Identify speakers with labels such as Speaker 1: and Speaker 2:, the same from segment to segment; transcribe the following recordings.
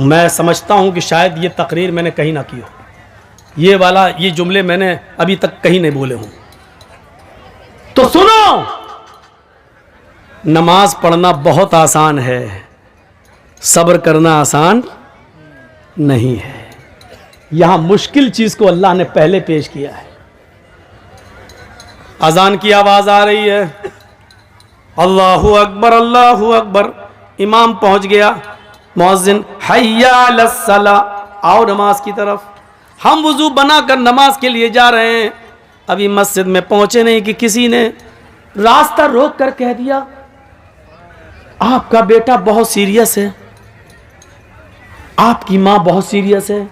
Speaker 1: मैं समझता हूं कि शायद ये तकरीर मैंने कहीं ना की हो, ये जुमले मैंने अभी तक कहीं नहीं बोले हूं। तो सुनो, नमाज पढ़ना बहुत आसान है, सब्र करना आसान नहीं है। यहां मुश्किल चीज को अल्लाह ने पहले पेश किया है। अजान की आवाज आ रही है, अल्लाहु अकबर अल्लाहु अकबर, इमाम पहुंच गया, मुअज्जिन हय्या अलस्सला, आओ नमाज की तरफ। हम वुजू बनाकर नमाज के लिए जा रहे हैं, अभी मस्जिद में पहुंचे नहीं कि किसी ने रास्ता रोक कर कह दिया, आपका बेटा बहुत सीरियस है, आपकी मां बहुत सीरियस है,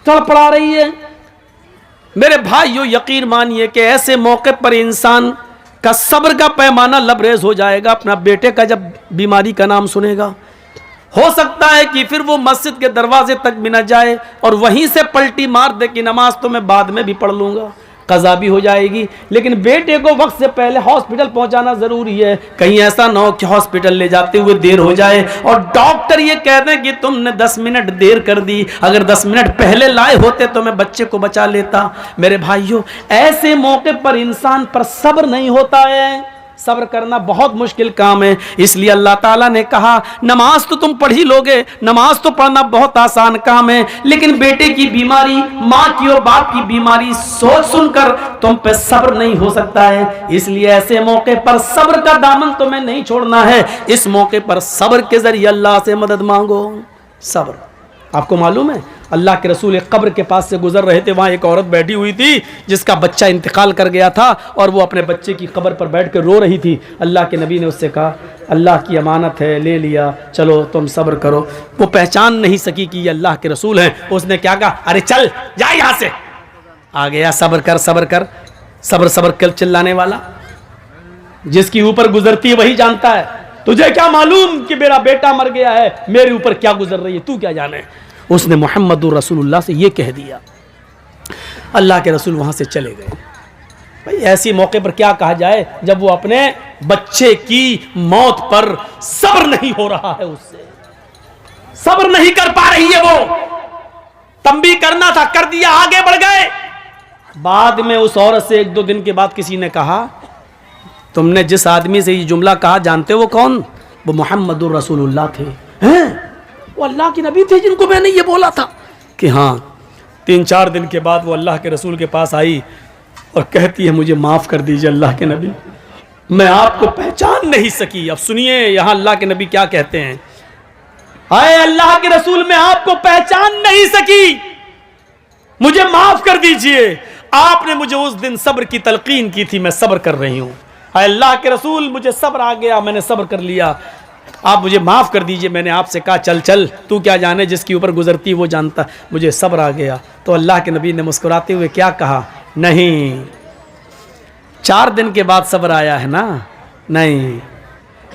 Speaker 1: तड़पड़ा रही है। मेरे भाइयों, यकीन मानिए कि ऐसे मौके पर इंसान का सब्र का पैमाना लबरेज हो जाएगा अपना बेटे का जब बीमारी का नाम सुनेगा। हो सकता है कि फिर वो मस्जिद के दरवाजे तक भी न जाए और वहीं से पलटी मार दे कि नमाज तो मैं बाद में भी पढ़ लूंगा, कज़ा भी हो जाएगी। लेकिन बेटे को वक्त से पहले हॉस्पिटल पहुंचाना जरूरी है, कहीं ऐसा ना हो कि हॉस्पिटल ले जाते हुए देर हो जाए और डॉक्टर ये कह दें कि तुमने 10 मिनट देर कर दी, अगर 10 मिनट पहले लाए होते तो मैं बच्चे को बचा लेता। मेरे भाइयों, ऐसे मौके पर इंसान पर सब्र नहीं होता है, सब्र करना बहुत मुश्किल काम है। इसलिए अल्लाह ताला ने कहा, नमाज तो तुम पढ़ ही लोगे, नमाज तो पढ़ना बहुत आसान काम है, लेकिन बेटे की बीमारी, माँ की और बाप की बीमारी सोच सुनकर तुम पे सब्र नहीं हो सकता है। इसलिए ऐसे मौके पर सब्र का दामन तुम्हें नहीं छोड़ना है। इस मौके पर सब्र के जरिए अल्लाह से मदद मांगो। सब्र, आपको मालूम है अल्लाह के रसूल एक कब्र के पास से गुजर रहे थे, वहां एक औरत बैठी हुई थी जिसका बच्चा इंतकाल कर गया था और वो अपने बच्चे की कब्र पर बैठ कर रो रही थी। अल्लाह के नबी ने उससे कहा, अल्लाह की अमानत है, ले लिया, चलो तुम सब्र करो। वो पहचान नहीं सकी कि ये अल्लाह के रसूल हैं। उसने क्या कहा, अरे चल जा यहां से। आ गया, सब्र कर सब्र कर, सब्र सब्र कर चिल्लाने वाला। जिसकी ऊपर गुजरती है वही जानता है। तुझे क्या मालूम कि मेरा बेटा मर गया है, मेरे ऊपर क्या गुजर रही है, तू क्या जाने। उसने मोहम्मदुर रसूलुल्लाह से ये कह दिया। अल्लाह के रसूल वहां से चले गए। भाई ऐसी मौके पर क्या कहा जाए जब वो अपने बच्चे की मौत पर सब्र नहीं हो रहा है, उससे सब्र नहीं कर पा रही है। वो तंबी करना था, कर दिया, आगे बढ़ गए। बाद में उस औरत से 1-2 दिन के बाद किसी ने कहा, तुमने जिस आदमी से ये जुमला कहा जानते हो वो कौन? वो मोहम्मदुर रसूलुल्लाह थे। हैं? वो अल्लाह के नबी थे जिनको मैंने ये बोला था। कि हाँ। 3-4 दिन के बाद वो अल्लाह के रसूल के पास आई और कहती है, मुझे माफ़ कर दीजिए अल्लाह के नबी, मैं आपको पहचान नहीं सकी। अब सुनिए यहाँ अल्लाह के नबी क्या कहते हैं, आए अल्लाह के रसूल, मैं आपको पहचान नहीं सकी, मुझे माफ़ कर दीजिए। आपने मुझे उस दिन सब्र की तलकीन की थी, मैं सब्र कर रही हूँ। अल्लाह के रसूल, मुझे सब्र आ गया, मैंने सब्र कर लिया, आप मुझे माफ़ कर दीजिए। मैंने आपसे कहा चल चल, तू क्या जाने, जिसके ऊपर गुजरती वो जानता, मुझे सब्र आ गया। तो अल्लाह के नबी ने मुस्कुराते हुए क्या कहा, नहीं, 4 दिन के बाद सब्र आया है ना, नहीं,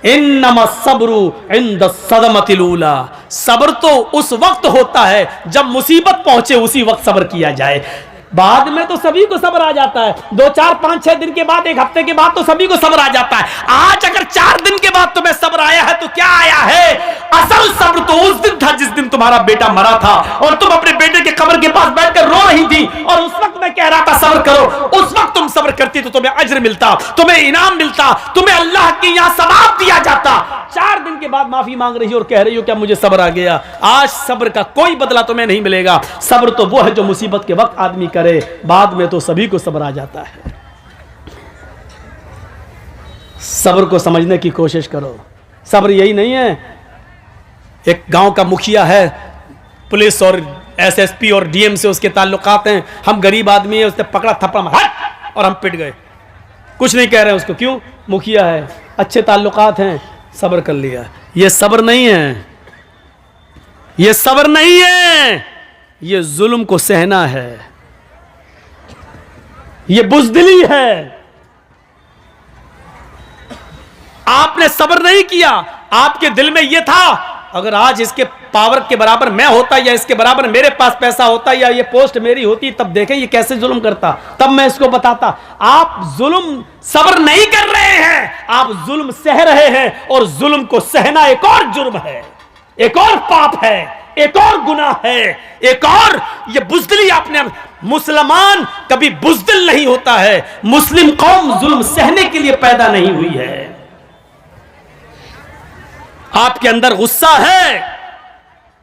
Speaker 1: इन्नमा सब्रु इंद सदमतिल ऊला, सब्र तो उस वक्त होता है जब मुसीबत पहुंचे, उसी वक्त सब्र किया जाए। बाद में तो सभी को सब्र आ जाता है, 2, 4, 5, 6 दिन के बाद, 1 हफ्ते के बाद तो सभी को सब्र आ जाता है। आज अगर 4 दिन के बाद तुम्हें सब्र आया है तो क्या आया है? असल सब्र तो उस दिन था जिस दिन तुम्हारा बेटा मरा था और तुम अपने बेटे के कब्र के पास बैठकर रो रही थी और उस वक्त मैं कह रहा था सब्र करो। उस वक्त तुम सब्र करती तो तुम्हें अज्र मिलता, तुम्हें इनाम मिलता, तुम्हें अल्लाह के यहां सवाब दिया जाता। 4 दिन के बाद माफी मांग रही हो और कह रही हो क्या मुझे सब्र आ गया। आज सब्र का कोई बदला तुम्हें नहीं मिलेगा। सब्र तो वो है जो मुसीबत के वक्त आदमी करे, बाद में तो सभी को सब्र आ जाता है। सब्र को समझने की कोशिश करो। सब्र यही नहीं है, एक गांव का मुखिया है, पुलिस और एसएसपी और डीएम से उसके ताल्लुकात हैं, हम गरीब आदमी है, उसने पकड़ा थप्पड़ मारा और हम पिट गए, कुछ नहीं कह रहे उसको, क्यों? मुखिया है, अच्छे ताल्लुकात हैं, सब्र कर लिया। ये सब्र नहीं है, ये सब्र नहीं है, ये जुल्म को सहना है, ये बुज़दिली है। आपने सब्र नहीं किया, आपके दिल में यह था अगर आज इसके पावर के बराबर मैं होता या इसके बराबर मेरे पास पैसा होता या ये पोस्ट मेरी होती, तब देखें ये कैसे जुल्म करता, तब मैं इसको बताता। आप जुल्म सब्र नहीं कर रहे हैं, आप जुल्म सह रहे हैं और जुल्म को सहना एक और जुर्म है, एक और पाप है। एक और गुनाह है, एक और ये बुज़दिली आपने, मुसलमान कभी बुज़दिल नहीं होता है। मुस्लिम कौम जुल्म सहने के लिए पैदा नहीं हुई है। आपके अंदर गुस्सा है,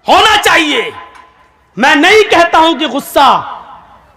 Speaker 1: होना चाहिए। मैं नहीं कहता हूं कि गुस्सा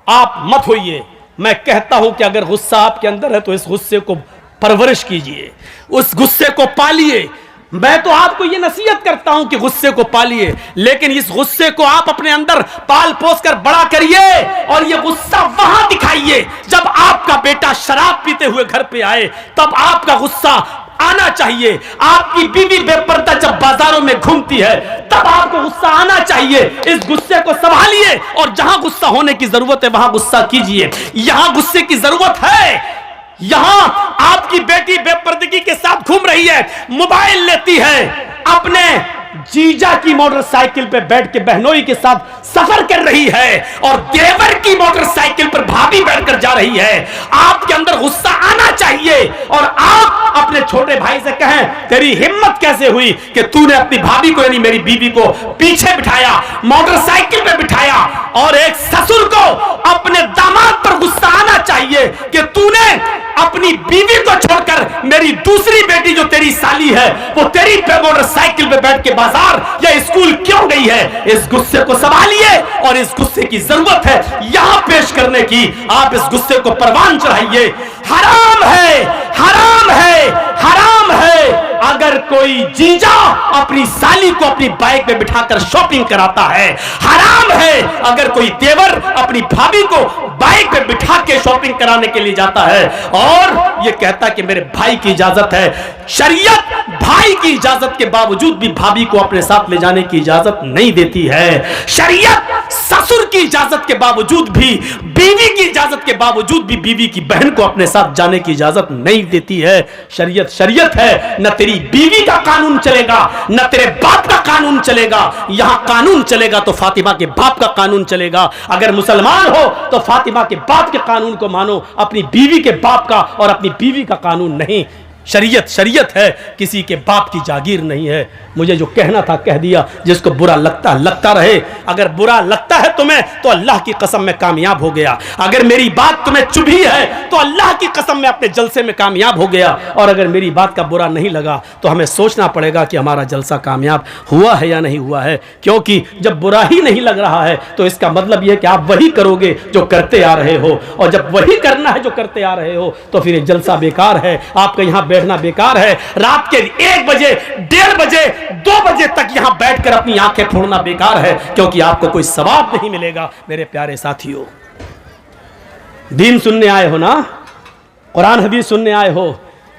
Speaker 1: आप मत होइए, मैं कहता हूं कि अगर गुस्सा आपके अंदर है तो इस गुस्से को परवरिश कीजिए, उस गुस्से को पालिए। मैं तो आपको यह नसीहत करता हूं कि गुस्से को पालिए, लेकिन इस गुस्से को आप अपने अंदर पाल पोस कर बड़ा करिए और यह गुस्सा वहां दिखाइए जब आपका बेटा शराब पीते हुए घर पे आए, तब आपका गुस्सा आना चाहिए। आपकी बीवी बेपर्दा जब बाजारों में घूमती है तब आपको गुस्सा आना चाहिए। इस गुस्से को संभालिए और जहां गुस्सा होने की जरूरत है वहां गुस्सा कीजिए। यहां गुस्से की जरूरत है, यहां आपकी बेटी बेपर्दगी के साथ घूम रही है, मोबाइल लेती है, अपने जीजा की मोटरसाइकिल पे बैठ के बहनोई के साथ सफर कर रही है और देवर की मोटरसाइकिल पर भाभी बैठकर जा रही है। आपके अंदर गुस्सा आना चाहिए और आप अपने छोटे भाई से कहें, तेरी हिम्मत कैसे हुई कि तूने अपनी भाभी को यानी मेरी बीवी को पीछे बिठाया, मोटरसाइकिल पे बिठाया। और एक ससुर को अपने दामाद पर गुस्सा आना चाहिए कि तूने अपनी बीवी को छोड़कर मेरी दूसरी बेटी जो तेरी साली है वो तेरी मोटरसाइकिल पे बैठ के बाजार या स्कूल क्यों गई है। इस गुस्से को संभालिए और इस गुस्से की जरूरत है यहां पेश करने की। आप इस गुस्से को परवान चढ़ाइए। हराम है, हराम है, हराम है अगर कोई जीजा अपनी साली को अपनी बाइक पे बिठाकर शॉपिंग कराता है। हराम है अगर कोई देवर अपनी भाभी को बाइक पे बिठा के शॉपिंग कराने के लिए जाता है और ये कहता कि मेरे भाई की इजाजत है। शरीयत भाई की इजाजत के बावजूद भी भाभी को अपने साथ ले जाने की इजाजत नहीं देती है। शरीयत ससुर की इजाजत के बावजूद भी, बीवी की इजाजत के बावजूद भी बीवी की बहन को अपने साथ जाने की इजाजत नहीं देती है। शरीयत शरीयत है, न तेरी बीवी का कानून चलेगा न तेरे बाप का कानून चलेगा। यहां कानून चलेगा तो फातिमा के बाप का कानून चलेगा। अगर मुसलमान हो तो फातिमा के बाप के कानून को मानो, अपनी बीवी के बाप का और अपनी बीवी का कानून नहीं। शरीयत शरीयत है, किसी के बाप की जागीर नहीं है। मुझे जो कहना था कह दिया, जिसको बुरा लगता रहे। अगर बुरा लगता है तुम्हें तो अल्लाह की कसम में कामयाब हो गया। अगर मेरी बात तुम्हें चुभी है तो अल्लाह की कसम में अपने जलसे में कामयाब हो गया। और अगर मेरी बात का बुरा नहीं लगा तो हमें सोचना पड़ेगा कि हमारा जलसा कामयाब हुआ है या नहीं हुआ है। क्योंकि जब बुरा ही नहीं लग रहा है तो इसका मतलब यह कि आप वही करोगे जो करते आ रहे हो, और जब वही करना है जो करते आ रहे हो तो फिर जलसा बेकार है, आपका यहां बैठना बेकार है। रात के 1 बजे 1:30 बजे 2 बजे तक यहां बैठकर अपनी आंखें फोड़ना बेकार है, क्योंकि आपको कोई सवाब नहीं मिलेगा। मेरे प्यारे साथियों, दीन सुनने आए हो ना, कुरान हदीस सुनने आए हो।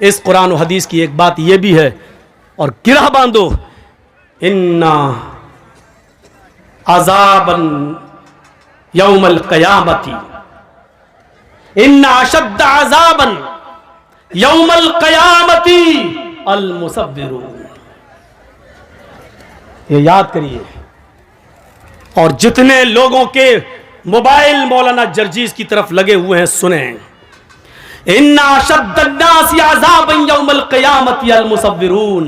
Speaker 1: इस कुरान और हदीस की एक बात यह भी है, और गिरह बांधो, इन्ना अज़ाबन यौमल क़यामती, इन्ना अशद्द अज़ाबन यौमल क़यामती अल मुसव्विरून। ये याद करिए। और जितने लोगों के मोबाइल मौलाना जर्जीज की तरफ लगे हुए हैं सुने, इन्ना अशद्दन्नासी अज़ाबन यौमल क़यामती अल मुसव्विरून।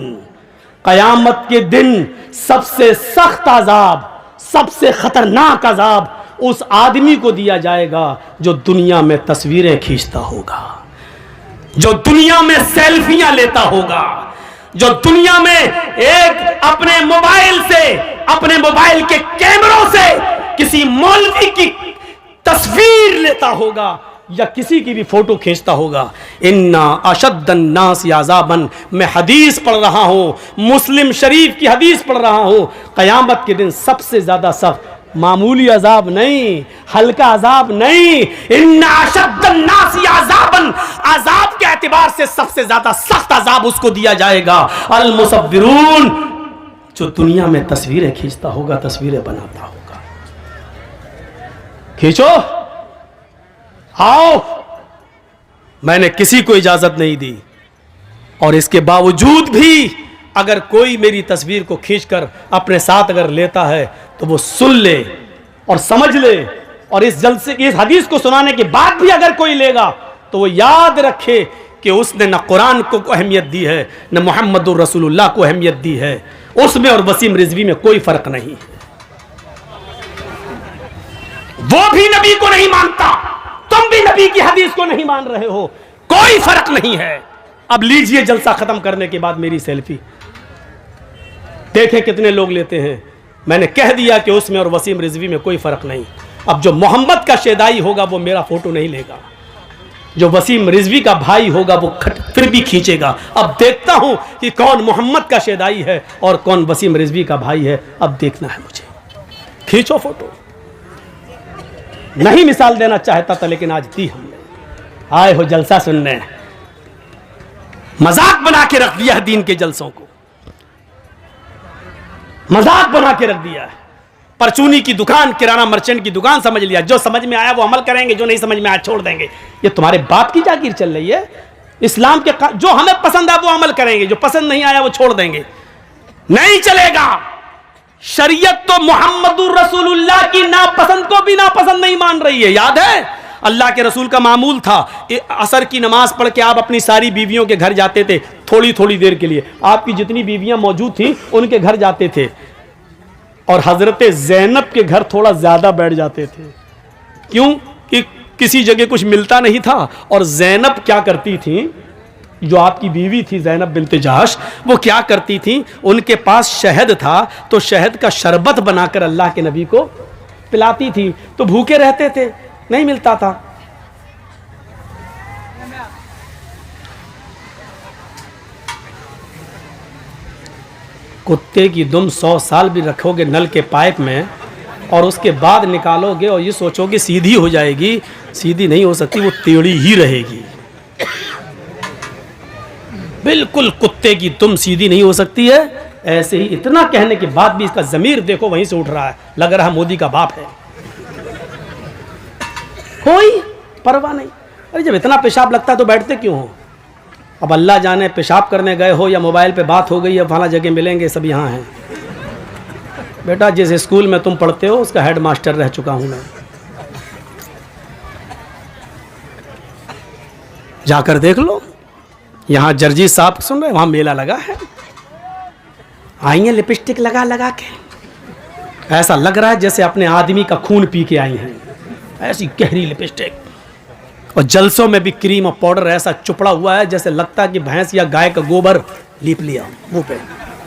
Speaker 1: क़यामत के दिन सबसे सख्त अज़ाब, सबसे खतरनाक अज़ाब उस आदमी को दिया जाएगा जो दुनिया में तस्वीरें खींचता होगा, जो दुनिया में सेल्फियां लेता होगा, जो दुनिया में एक अपने मोबाइल से, अपने मोबाइल के कैमरों से किसी मौलवी की तस्वीर लेता होगा या किसी की भी फोटो खींचता होगा। इन्ना अशद्दन नास अज़ाबन, मैं हदीस पढ़ रहा हूं, मुस्लिम शरीफ की हदीस पढ़ रहा हूं। क़यामत के दिन सबसे ज्यादा सख्त, मामूली अजाब नहीं, हल्का अजाब नहीं, इन्ना अशद्दन नासी अज़ाबन, अजाब के एतबार से सबसे ज्यादा सख्त अजाब उसको दिया जाएगा। अल मुसव्विरून, जो दुनिया में तस्वीरें खींचता होगा, तस्वीरें बनाता होगा। खींचो, आओ, मैंने किसी को इजाजत नहीं दी, और इसके बावजूद भी अगर कोई मेरी तस्वीर को खींचकर अपने साथ अगर लेता है तो वो सुन ले और समझ ले, और इस जलसे, इस हदीस को सुनाने के बाद भी अगर कोई लेगा तो वो याद रखे कि उसने न कुरान को अहमियत दी है, न मोहम्मदुर रसूलुल्लाह को अहमियत दी है। उसमें और वसीम रिजवी में कोई फर्क नहीं। वो भी नबी को नहीं मानता, तुम भी नबी की हदीस को नहीं मान रहे हो, कोई फर्क नहीं है। अब लीजिए जलसा खत्म करने के बाद मेरी सेल्फी देखें कितने लोग लेते हैं। मैंने कह दिया कि उसमें और वसीम रिजवी में कोई फर्क नहीं। अब जो मोहम्मद का शेदाई होगा वो मेरा फोटो नहीं लेगा, जो वसीम रिजवी का भाई होगा वो फिर भी खींचेगा। अब देखता हूं कि कौन मोहम्मद का शेदाई है और कौन वसीम रिजवी का भाई है, अब देखना है मुझे। खींचो फोटो। नहीं मिसाल देना चाहता था लेकिन आज दी हमने। आए हो जलसा सुनने, मजाक बना के रख दिया है दीन के जलसों को, मजाक बना के रख दिया है। परचूनी की दुकान, किराना मर्चेंट की दुकान समझ लिया। जो समझ में आया वो अमल करेंगे, जो नहीं समझ में आया छोड़ देंगे। ये तुम्हारे बाप की जागीर चल रही है। इस्लाम के जो हमें पसंद है वो अमल करेंगे, जो पसंद नहीं आया वो छोड़ देंगे। नहीं चलेगा। शरीयत तो मोहम्मदुर रसूलुल्लाह की नापसंद को भी नापसंद नहीं मान रही है। याद है अल्लाह के रसूल का मामूल था, असर की नमाज पढ़ के आप अपनी सारी बीवियों के घर जाते थे थोड़ी थोड़ी देर के लिए। आपकी जितनी बीवियां मौजूद थी उनके घर जाते थे और हजरत ज़ैनब के घर थोड़ा ज्यादा बैठ जाते थे। क्यों? कि किसी जगह कुछ मिलता नहीं था। और ज़ैनब क्या करती थी, जो आपकी बीवी थी ज़ैनब बिन्त जहश, वो क्या करती थी, उनके पास शहद था तो शहद का शरबत बनाकर अल्लाह के नबी को पिलाती थी। तो भूखे रहते थे, नहीं मिलता था। कुत्ते की दुम 100 साल भी रखोगे नल के पाइप में और उसके बाद निकालोगे और ये सोचोगे सीधी हो जाएगी, सीधी नहीं हो सकती, वो टेढ़ी ही रहेगी। बिल्कुल कुत्ते की दुम सीधी नहीं हो सकती है। ऐसे ही इतना कहने के बाद भी इसका ज़मीर देखो वहीं से उठ रहा है, लग रहा है मोदी का बाप है। कोई परवाह नहीं। अरे जब इतना पेशाब लगता है तो बैठते क्यों हो? अब अल्लाह जाने पेशाब करने गए हो या मोबाइल पे बात हो गई, अब फला जगह मिलेंगे, सब यहाँ हैं। बेटा जिस स्कूल में तुम पढ़ते हो उसका हेड मास्टर रह चुका हूँ मैं। जाकर देख लो, यहाँ जर्जी साहब सुन रहे, वहाँ मेला लगा है। आई हैं लिपस्टिक लगा लगा के, ऐसा लग रहा है जैसे अपने आदमी का खून पी के आई हैं, ऐसी गहरी लिपस्टिक। और जलसों में भी क्रीम और पाउडर ऐसा चुपड़ा हुआ है जैसे लगता है कि भैंस या गाय का गोबर लीप लिया मुंह पे।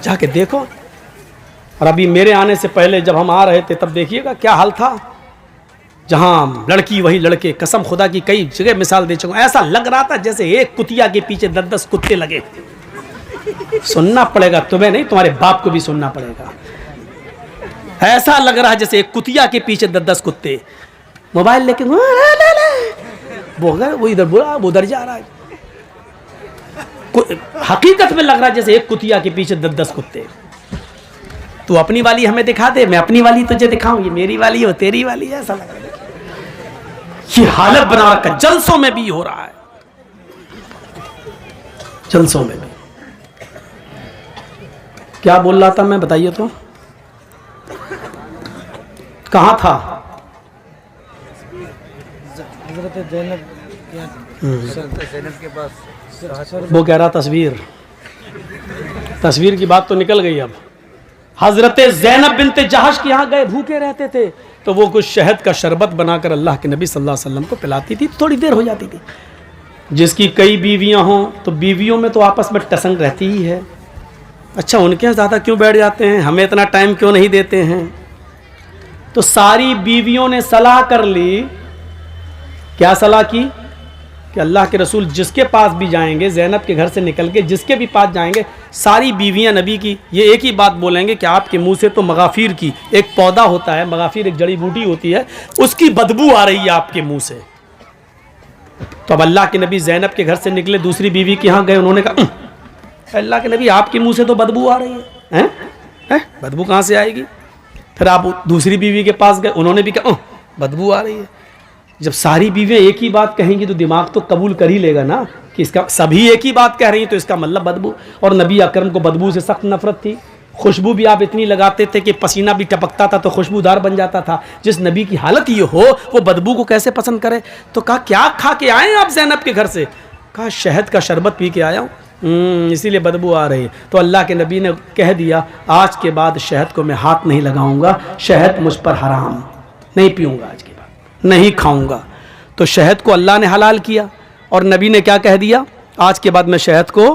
Speaker 1: जाके देखो। और अभी मेरे आने से पहले जब हम आ रहे थे तब देखिएगा क्या हाल था। जहां लड़की वही लड़के, कसम खुदा की कई जगह मिसाल दे चुका हूं। ऐसा लग रहा था जैसे एक कुतिया के पीछे 10-10 कुत्ते लगे। सुनना पड़ेगा तुम्हें नहीं, तुम्हारे बाप को भी सुनना पड़ेगा। ऐसा लग रहा है जैसे एक कुतिया के पीछे 10-10 कुत्ते। मोबाइल लेके वो इधर बोला, वो उधर जा रहा है। हकीकत में लग रहा है जैसे एक कुतिया के पीछे 10-10 कुत्ते। तू अपनी वाली हमें दिखा दे, मैं अपनी वाली तुझे दिखाऊं, ये मेरी वाली हो तेरी वाली है, ऐसा लग रहा है। ये हालत बना रखा, जलसों में भी हो रहा है, जलसों में भी। क्या बोल रहा था मैं, बताइए तो, कहां था?
Speaker 2: के पास
Speaker 1: वो कह रहा तस्वीर की बात तो निकल गई। अब हजरत ज़ैनब बिन्त जहश के यहाँ गए, भूखे रहते थे तो वो कुछ शहद का शरबत बनाकर अल्लाह के नबी सल्लल्लाहु अलैहि वसल्लम को पिलाती थी। थोड़ी देर हो जाती थी। जिसकी कई बीवियां हों तो बीवियों में तो आपस में टसंग रहती ही है। अच्छा उनके यहाँ ज़्यादा क्यों बैठ जाते हैं, हमें इतना टाइम क्यों नहीं देते हैं? तो सारी बीवियों ने सलाह कर ली। क्या सलाह की? कि अल्लाह के रसूल जिसके पास भी जाएंगे, ज़ैनब के घर से निकल के जिसके भी पास जाएंगे, सारी बीवियां नबी की ये एक ही बात बोलेंगे कि आपके मुंह से तो मगाफिर की एक पौधा होता है, मगाफिर एक जड़ी बूटी होती है, उसकी बदबू आ रही है आपके मुंह से। तो अब अल्लाह के नबी ज़ैनब के घर से निकले, दूसरी बीवी के यहाँ गए, उन्होंने कहा अल्लाह के नबी आपके मुंह से तो बदबू आ रही है, हैं? बदबू कहाँ से आएगी? फिर आप दूसरी बीवी के पास गए, उन्होंने भी कहा बदबू आ रही है। जब सारी बीवियां एक ही बात कहेंगी तो दिमाग तो कबूल कर ही लेगा ना कि इसका सभी एक ही बात कह रही हैं तो इसका मतलब बदबू। और नबी अकरम को बदबू से सख्त नफरत थी। खुशबू भी आप इतनी लगाते थे कि पसीना भी टपकता था तो खुशबूदार बन जाता था। जिस नबी की हालत ये हो वो बदबू को कैसे पसंद करे? तो कहा क्या खा के आए आप ज़ैनब के घर से? कहा शहद का शरबत पी के आया हूँ, इसीलिए बदबू आ रही है। तो अल्लाह के नबी ने कह दिया आज के बाद शहद को मैं हाथ नहीं लगाऊंगा, शहद मुझ पर हराम, नहीं पीऊँगा आज के बाद। नहीं खाऊंगा। तो शहद को अल्लाह ने हलाल किया और नबी ने क्या कह दिया, आज के बाद मैं शहद को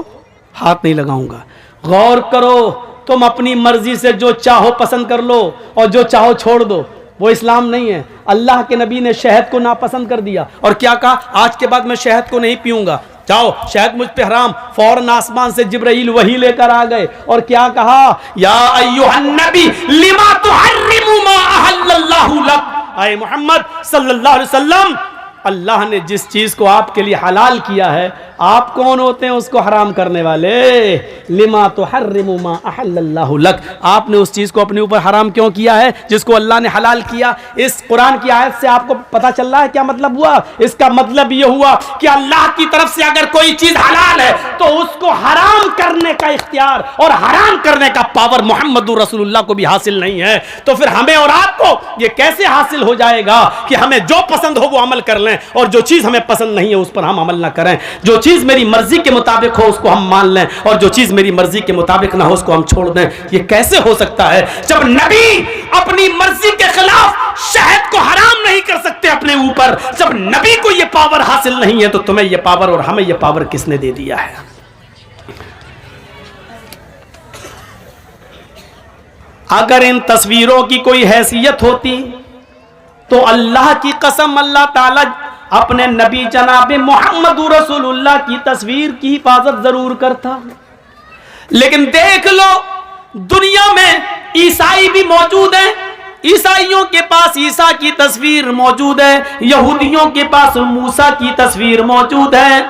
Speaker 1: हाथ नहीं लगाऊंगा। गौर करो, तुम अपनी मर्जी से जो चाहो पसंद कर लो और जो चाहो छोड़ दो, वो इस्लाम नहीं है। अल्लाह के नबी ने शहद को नापसंद कर दिया और क्या कहा, आज के बाद मैं शहद को नहीं पीऊंगा, जाओ शहद मुझ पे हराम। फौरन आसमान से जिब्राइल वही लेकर आ गए और क्या कहा, या अय्युहन नबी लिमा तुहर्रिमु मा अहल्लल्लाहु लक। आए मोहम्मद सल्लल्लाहु अलैहि वसल्लम, अल्लाह ने जिस चीज को आपके लिए हलाल किया है, आप कौन होते हैं उसको हराम करने वाले। लिमा तुहर्रिमु मा अहल्लल्लाहु लक, आपने उस चीज को अपने ऊपर हराम क्यों किया है जिसको अल्लाह ने हलाल किया। इस कुरान की आयत से आपको पता चल रहा है क्या मतलब हुआ। इसका मतलब यह हुआ कि अल्लाह की तरफ से अगर कोई चीज हलाल है तो उसको हराम करने का इख्तियार और हराम करने का पावर मोहम्मदुर रसूलुल्लाह को भी हासिल नहीं है। तो फिर हमें और आपको ये कैसे हासिल हो जाएगा कि हमें जो पसंद हो वो अमल कर लें और जो चीज हमें पसंद नहीं है उस पर हम अमल ना करें। जो चीज मेरी मर्जी के मुताबिक हो उसको हम मान लें और जो चीज मेरी मर्जी के मुताबिक ना हो उसको हम छोड़ दें। ये कैसे हो सकता है जब नबी अपनी मर्जी के खिलाफ शहद को हराम नहीं कर सकते अपने ऊपर। जब नबी को ये पावर हासिल नहीं है तो तुम्हें ये पावर और हमें ये पावर किसने दे दिया है। अगर इन तस्वीरों की कोई हैसियत होती तो अल्लाह की कसम अल्लाह ताला अपने नबी जनाब मोहम्मद रसूलुल्लाह की तस्वीर की हिफाजत जरूर करता। लेकिन देख लो, दुनिया में ईसाई भी मौजूद हैं, ईसाइयों के पास ईसा की तस्वीर मौजूद है, यहूदियों के पास मूसा की तस्वीर मौजूद है,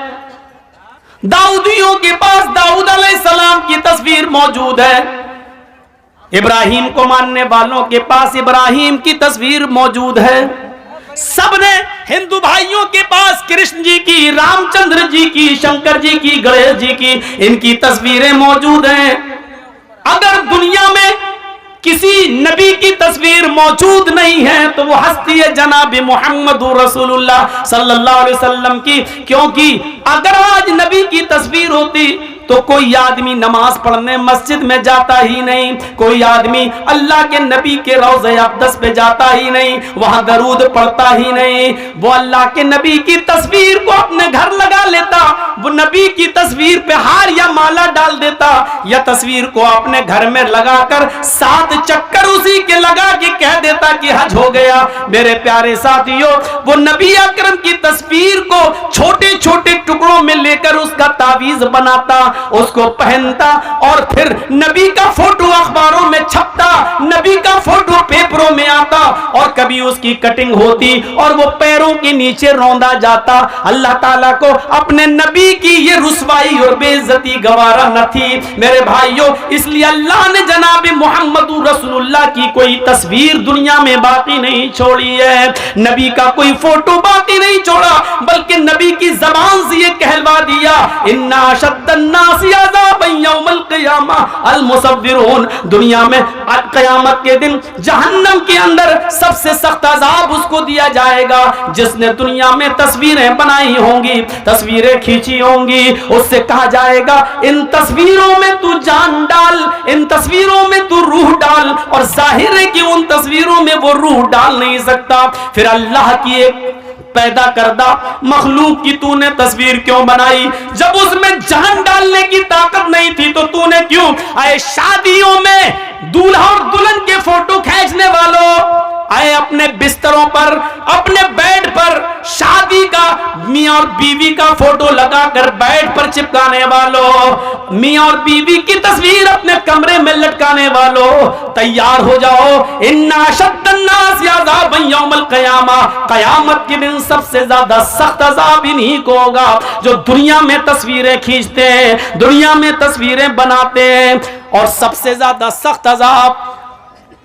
Speaker 1: दाऊदियों के पास दाऊद अलैहिस्सलाम की तस्वीर मौजूद है, इब्राहिम को मानने वालों के पास इब्राहिम की तस्वीर मौजूद है। सबने हिंदू भाइयों के पास कृष्ण जी की, रामचंद्र जी की, शंकर जी की, गणेश जी की, इनकी तस्वीरें मौजूद हैं। अगर दुनिया में किसी नबी की तस्वीर मौजूद नहीं है तो वो हस्ती है जनाब मोहम्मद रसूलुल्लाह सल्लल्लाहु अलैहि वसल्लम की। क्योंकि अगर आज नबी की तस्वीर होती तो कोई आदमी नमाज पढ़ने मस्जिद में जाता ही नहीं, कोई आदमी अल्लाह के नबी के रोज़े अक़दस पे जाता ही नहीं, वहां दरूद पढ़ता ही नहीं। वो अल्लाह के नबी की तस्वीर को अपने घर लगा लेता, वो नबी की तस्वीर पे हार या माला डाल देता, या तस्वीर को अपने घर में लगाकर 7 चक्कर उसी के लगा के कह देता कि हज हो गया। मेरे प्यारे साथियों, वो नबी अकरम की तस्वीर को छोटे छोटे टुकड़ों में लेकर उसका तावीज बनाता, उसको पहनता और फिर नबी का फोटो अखबारों में छपता, नबी का फोटो पेपरों में आता और कभी उसकी कटिंग होती और वो पैरों के नीचे रौंदा जाता। अल्लाह ताला को अपने नबी की ये रुसवाई और बेइज्जती गवारा न थी मेरे भाइयों। इसलिए अल्लाह ने जनाब मोहम्मद रसूलुल्लाह की कोई तस्वीर दुनिया में बाकी नहीं छोड़ी है, नबी का कोई फोटो बाकी नहीं छोड़ा, बल्कि नबी की जबान से ये कहलवा दिया, इन्ना अशद्दन्नासी अज़ाबन यौमल क़ियामा अल मुसव्विरून। दुनिया में क़यामत के दिन जहन्नम के अंदर सबसे सख्त अज़ाब उसको दिया जाएगा जिसने दुनिया में तस्वीरें बनाई होंगी, तस्वीरें खींची होंगी। उससे कहा जाएगा इन तस्वीरों में तू जान डाल, इन तस्वीरों में तू रूह डाल, और जाहिर है कि उन तस्वीरों में वो रूह डाल नहीं सकता। फिर अल्लाह की एक पैदा करदा मखलूक की तूने तस्वीर क्यों बनाई? जब उसमें जान डालने की ताकत नहीं थी तो तूने क्यों? आए शादियों में दूल्हा और दुल्हन के फोटो खींचने वालों, आए अपने बिस्तरों पर, अपने बेड पर शादी का मियां और बीवी का फोटो लगाकर बेड पर चिपकाने वालों, मियां और बीवी की तस्वीर अपने कमरे में लटकाने वालों, तैयार हो जाओ। इन्ना अशद्दन्नासी अज़ाबन यौमल क़ियामा, क़यामत के दिन सबसे ज्यादा सख्त अज़ाब इन्हीं को होगा जो दुनिया में तस्वीरें खींचते हैं, दुनिया में तस्वीरें बनाते हैं। और सबसे ज्यादा सख्त अज़ाब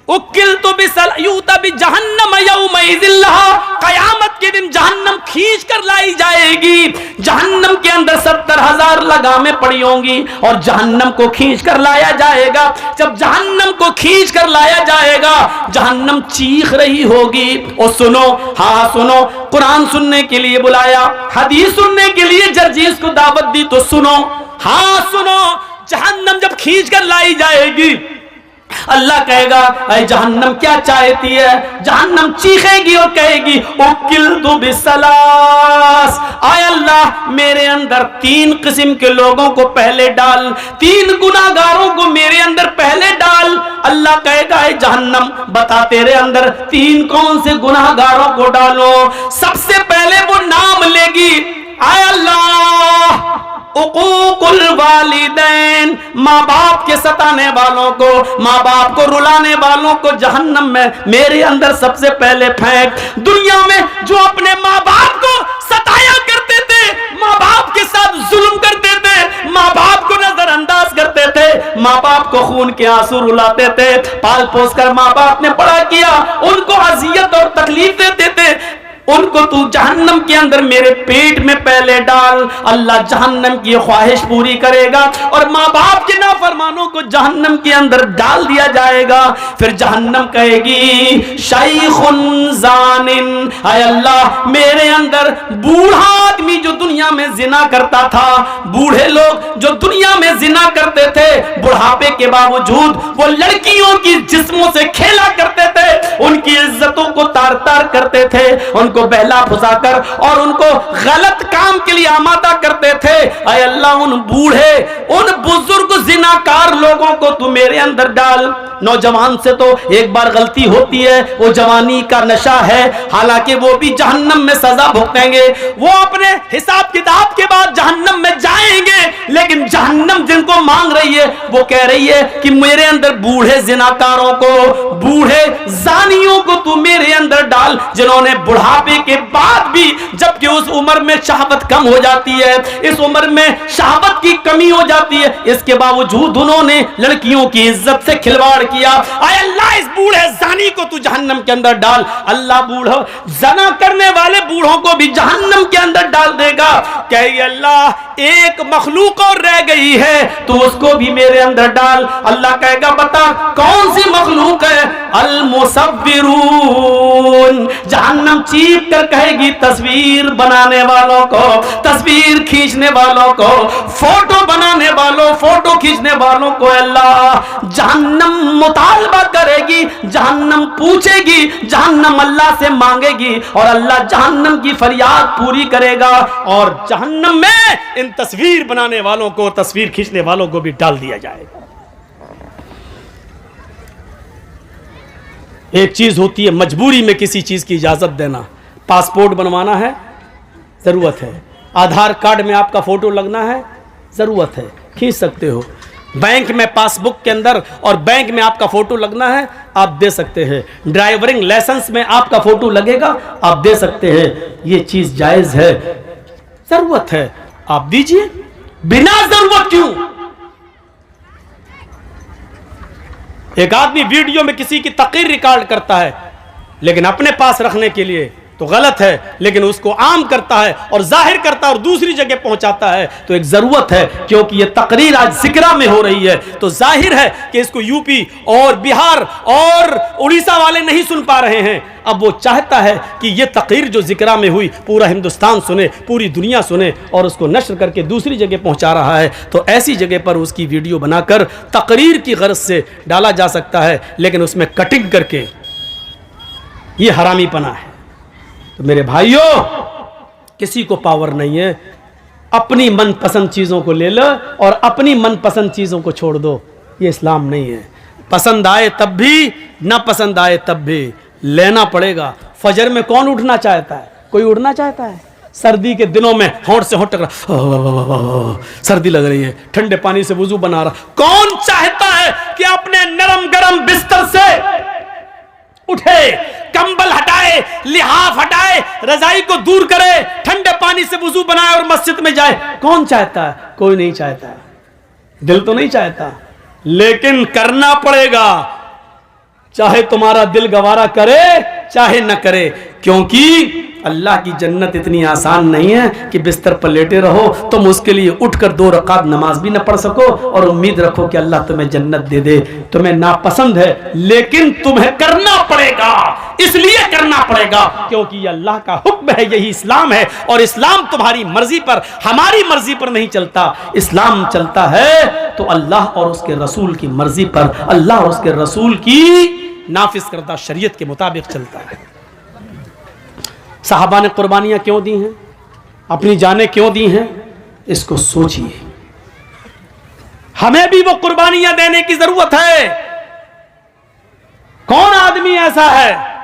Speaker 1: उकिलतु बिसलयूता बिजहन्नम यौमइज़िन लहा, क़यामत के दिन जहन्नम खींच कर लाई जाएगी। जहन्नम के अंदर 70,000 लगामें पड़ी होंगी और जहन्नम को खींच कर लाया जाएगा। जब जहन्नम को खींच कर लाया जाएगा, जहन्नम चीख रही होगी, और सुनो, हाँ सुनो, कुरान सुनने के लिए बुलाया, हदीस सुनने के लिए जर्जीस को दावत दी, तो सुनो, हाँ सुनो, जहन्नम जब खींच कर लाई जाएगी अल्लाह कहेगा ऐ जहन्नम क्या चाहती है? जहन्नम चीखेगी और कहेगी उकिल्तु बिसलास, आय अल्लाह मेरे अंदर 3 किस्म के लोगों को पहले डाल, 3 गुनाहगारों को मेरे अंदर पहले डाल। अल्लाह कहेगा ऐ जहन्नम बता तेरे अंदर 3 कौन से गुनाहगारों को डालो? सबसे पहले वो नाम लेगी, आय अल्लाह उकूकुल वालिदैन, माँ बाप के सताने वालों को, माँ बाप को रुलाने वालों को जहन्नम में मेरे अंदर सबसे पहले फेंक। दुनिया में जो अपने माँ बाप को सताया करते थे, माँ बाप के साथ जुल्म करते थे, माँ बाप को नजरअंदाज करते थे, माँ बाप को खून के आंसू रुलाते थे, पाल पोस कर माँ बाप ने बड़ा किया, उनको अजियत और तकलीफ देते थे, उनको तू जहन्नम के अंदर मेरे पेट में पहले डाल। अल्लाह जहन्नम की ख्वाहिश पूरी करेगा और माँ बाप के नाफरमानों को जहन्नम के अंदर डाल दिया जाएगा। फिर जहन्नम कहेगी शैखुन जानिन, हाय अल्लाह मेरे अंदर बूढ़ा आदमी जो दुनिया में जिना करता था, बूढ़े लोग जो दुनिया में जिना करते थे, बुढ़ापे के बावजूद वो लड़कियों की जिस्मों से खेला करते थे, उनकी इज्जतों को तार तार करते थे, उनको बहला फुसाकर और उनको गलत काम के लिए आमादा करते थे। ऐ अल्लाह उन बूढ़े, उन बुजुर्ग जिनाकार लोगों को तू मेरे अंदर डाल। नौजवान से तो एक बार गलती होती है, वो जवानी का नशा है, हालांकि वो भी जहन्नम में सजा भुगतेंगे, वो अपने हिसाब किताब के बाद जहन्नम में जाएंगे, लेकिन जहन्नम जिनको मांग रही है वो कह रही है कि मेरे अंदर बूढ़े जिनाकारों को, बूढ़े जानियों को तू मेरे अंदर डाल, जिन्होंने बुढ़ापे के बाद भी, जबकि उस उम्र में शहावत कम हो जाती है, इस उम्र में शहावत की कमी हो जाती है, इसके बावजूद उन्होंने लड़कियों की इज्जत से खिलवाड़ किया। आय अल्लाह इस बूढ़े जानी को तू जहन्नम के अंदर डाल। अल्लाह बूढ़ा जना करने वाले बूढ़ों को भी जहन्नम के अंदर डाल देगा। कहे अल्लाह एक मखलूक और रह गई है, तो उसको भी मेरे अंदर डाल। अल्लाह कहेगा बता कौन सी मखलूक है? अल मुसव्विरून, जहन्नम चीख कर कहेगी तस्वीर बनाने वालों को, तस्वीर खींचने वालों को, फोटो बनाने वालों, फोटो खींचने वालों को अल्लाह जहन्नम मुतालबा करेगी, जहन्नम पूछेगी, जहन्नम अल्लाह से मांगेगी और अल्लाह जहन्नम की फरियाद पूरी करेगा और जहन्नम में इन तस्वीर बनाने वालों को, तस्वीर खींचने वालों को भी डाल दिया जाएगा। एक चीज होती है मजबूरी में किसी चीज की इजाजत देना। पासपोर्ट बनवाना है, जरूरत है। आधार कार्ड में आपका फोटो लगना है, जरूरत है, खींच सकते हो। बैंक में पासबुक के अंदर और बैंक में आपका फोटो लगना है, आप दे सकते हैं। ड्राइविंग लाइसेंस में आपका फोटो लगेगा, आप दे सकते हैं। ये चीज जायज है, जरूरत है, आप दीजिए। बिना जरूरत क्यों? एक आदमी वीडियो में किसी की तकरीर रिकॉर्ड करता है, लेकिन अपने पास रखने के लिए तो गलत है, लेकिन उसको आम करता है और जाहिर करता है और दूसरी जगह पहुंचाता है, तो एक जरूरत है। क्योंकि ये तकरीर आज जिक्रा में हो रही है, तो जाहिर है कि इसको यूपी और बिहार और उड़ीसा वाले नहीं सुन पा रहे हैं। अब वो चाहता है कि ये तकरीर जो जिक्रा में हुई पूरा हिंदुस्तान सुने, पूरी दुनिया सुने, और उसको नश्र करके दूसरी जगह पहुंचा रहा है। तो ऐसी जगह पर उसकी वीडियो बनाकर तकरीर की गर्ज से डाला जा सकता है, लेकिन उसमें कटिंग करके ये हरामीपना है। तो मेरे भाइयों, किसी को पावर नहीं है, अपनी मनपसंद चीज़ों को ले लो और अपनी मनपसंद चीज़ों को छोड़ दो। ये इस्लाम नहीं है। पसंद आए तब भी, ना पसंद आए तब भी लेना पड़ेगा। फजर में कौन उठना चाहता है? कोई उठना चाहता है? सर्दी के दिनों में होंठ से होंठ टकरा, सर्दी लग रही है, ठंडे पानी से वुजू बना रहा, कौन चाहता है कि अपने नरम गरम बिस्तर से उठे, कंबल हटाए, लिहाफ हटाए, रजाई को दूर करे, ठंडे पानी से वुजू बनाए और मस्जिद में जाए? कौन चाहता है? कोई नहीं चाहता है। दिल तो नहीं चाहता, लेकिन करना पड़ेगा, चाहे तुम्हारा दिल गवारा करे चाहे न करे। क्योंकि अल्लाह की जन्नत इतनी आसान नहीं है कि बिस्तर पर लेटे रहो, तुम उसके लिए उठकर 2 रकात नमाज भी न पढ़ सको और उम्मीद रखो कि अल्लाह तुम्हें जन्नत दे दे। तुम्हें नापसंद है, लेकिन तुम्हें करना पड़ेगा। इसलिए करना पड़ेगा क्योंकि ये अल्लाह का हुक्म है, यही इस्लाम है। और इस्लाम तुम्हारी मर्जी पर, हमारी मर्जी पर नहीं चलता। इस्लाम चलता है तो अल्लाह और उसके रसूल की मर्जी पर, अल्लाह और उसके रसूल की नाफिज करदा शरीयत के मुताबिक चलता है। साहबा ने कुर्बानियां क्यों दी हैं, अपनी जानें क्यों दी हैं, इसको सोचिए। हमें भी वो कुर्बानियां देने की जरूरत है। कौन आदमी ऐसा है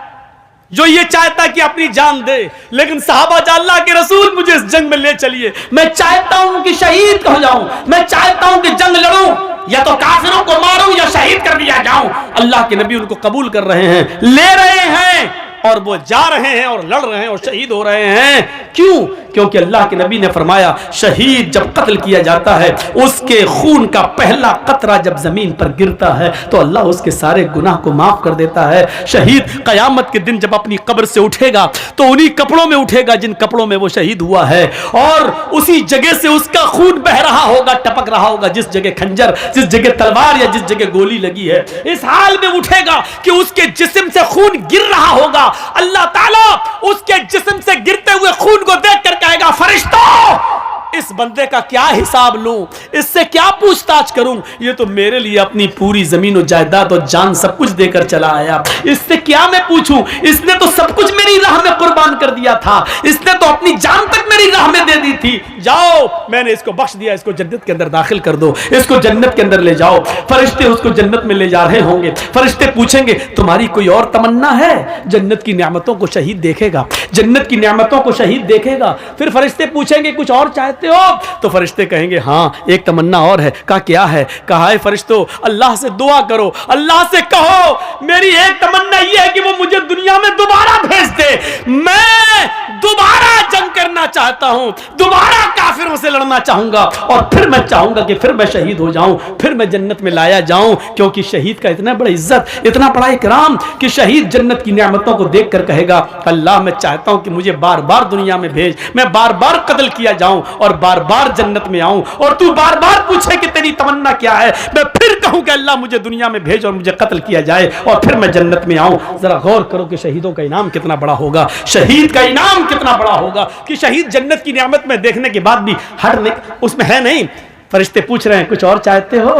Speaker 1: जो ये चाहता कि अपनी जान दे, लेकिन साहबा अल्लाह के रसूल मुझे इस जंग में ले चलिए, मैं चाहता हूं कि शहीद हो जाऊं, मैं चाहता हूं कि जंग लड़ूं, या तो काफिरों को मारूं या शहीद कर दिया जाऊं। अल्लाह के नबी उनको कबूल कर रहे हैं, ले रहे हैं, और वो जा रहे हैं और लड़ रहे हैं और शहीद हो रहे हैं। क्यों? क्योंकि अल्लाह के नबी ने फरमाया शहीद जब कत्ल किया जाता है, उसके खून का पहला कतरा जब जमीन पर गिरता है तो अल्लाह उसके सारे गुनाह को माफ कर देता है। शहीद कयामत के दिन जब अपनी कब्र से उठेगा तो उन्हीं कपड़ों में उठेगा जिन कपड़ों में वो शहीद हुआ है, और उसी जगह से उसका खून बह रहा होगा, टपक रहा होगा, जिस जगह खंजर, जिस जगह तलवार या जिस जगह गोली लगी है। इस हाल में उठेगा कि उसके जिस्म से खून गिर रहा होगा। अल्लाह ताला उसके जिस्म से गिरते हुए खून को देखकर कहेगा फरिश्तों, इस बंदे का क्या हिसाब लूं, इससे क्या पूछताछ करूं, ये तो मेरे लिए अपनी पूरी जमीन और जायदाद और जान सब कुछ देकर चला आया, इससे क्या मैं पूछूं, इसने तो सब कुछ मेरी राह में कुर्बान कर दिया था, इसने तो अपनी जान तक मेरी राह में दे दी थी। जाओ, मैंने इसको बख्श दिया, इसको जन्नत के अंदर दाखिल कर दो, इसको जन्नत के अंदर ले जाओ। फरिश्ते उसको जन्नत में ले जा रहे होंगे। फरिश्ते पूछेंगे तुम्हारी कोई और तमन्ना है? जन्नत की नेमतों को शहीद देखेगा, जन्नत की नेमतों को शहीद देखेगा। फिर फरिश्ते पूछेंगे कुछ और चाहते हो? तो फरिश्ते कहेंगे हाँ एक तमन्ना और है। कहा क्या है? कहा है फरिश्तों अल्लाह से दुआ करो, अल्लाह से कहो मेरी एक तमन्ना यह है कि वो मुझे दुनिया में दोबारा भेज दे, मैं दोबारा जंग करना चाहता हूं, दोबारा काफिरों से लड़ना चाहूंगा, और फिर मैं चाहूंगा कि फिर मैं शहीद हो जाऊं, फिर मैं जन्नत में लाया जाऊं। क्योंकि शहीद का इतना बड़ा इज्जत, इतना बड़ा इकराम कि शहीद जन्नत की नेमतों को देखकर कहेगा अल्लाह मैं चाहता हूं कि मुझे बार बार दुनिया में भेज, मैं बार बार कत्ल किया जाऊं और बार बार जन्नत में आऊं, और तू बार बार पूछे कि तेरी तमन्ना क्या है, मैं फिर कहूं कि अल्लाह मुझे दुनिया में भेज और मुझे कत्ल किया जाए और फिर मैं जन्नत में आऊं। जरा गौर करो कि शहीदों का इनाम कितना बड़ा होगा, शहीद का इनाम कितना बड़ा होगा कि शहीद जन्नत की नेमत में देखने के बाद भी हर उसमें है नहीं। फरिश्ते पूछ रहे हैं कुछ और चाहते हो?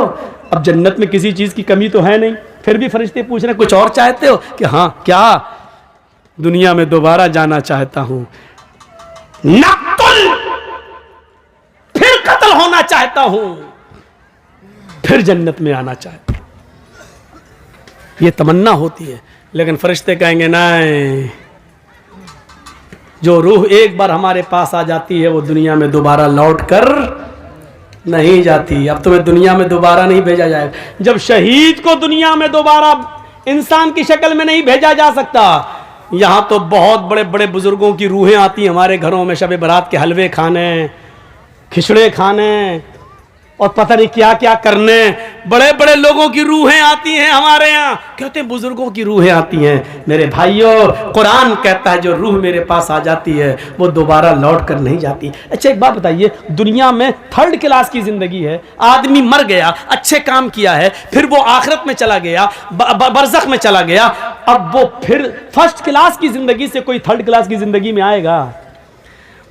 Speaker 1: अब जन्नत में किसी चीज की कमी तो है नहीं, फिर भी फरिश्ते पूछ रहे हैं कुछ और चाहते हो? कि हाँ क्या? दुनिया में दोबारा जाना चाहता हूं, नक्तुल, फिर कत्ल होना चाहता हूं, फिर जन्नत में आना चाहता हूं। यह तमन्ना होती है। लेकिन फरिश्ते कहेंगे नहीं, जो रूह एक बार हमारे पास आ जाती है वो दुनिया में दोबारा लौट कर नहीं जाती। अब तुम्हें दुनिया में दोबारा नहीं भेजा जाएगा। जब शहीद को दुनिया में दोबारा इंसान की शक्ल में नहीं भेजा जा सकता, यहां तो बहुत बड़े बड़े बुजुर्गों की रूहें आती हमारे घरों में, शब बारात के हलवे खाने, खिचड़े खाने और पता नहीं क्या क्या करने। बड़े बड़े लोगों की रूहें आती हैं हमारे यहाँ, कहते हैं बुजुर्गों की रूहें आती हैं। मेरे भाइयों, कुरान कहता है जो रूह मेरे पास आ जाती है वो दोबारा लौट कर नहीं जाती। अच्छा एक बात बताइए, दुनिया में थर्ड क्लास की जिंदगी है, आदमी मर गया, अच्छे काम किया है, फिर वो आखिरत में चला गया, बरज़ख में चला गया, अब वो फिर फर्स्ट क्लास की जिंदगी से कोई थर्ड क्लास की जिंदगी में आएगा?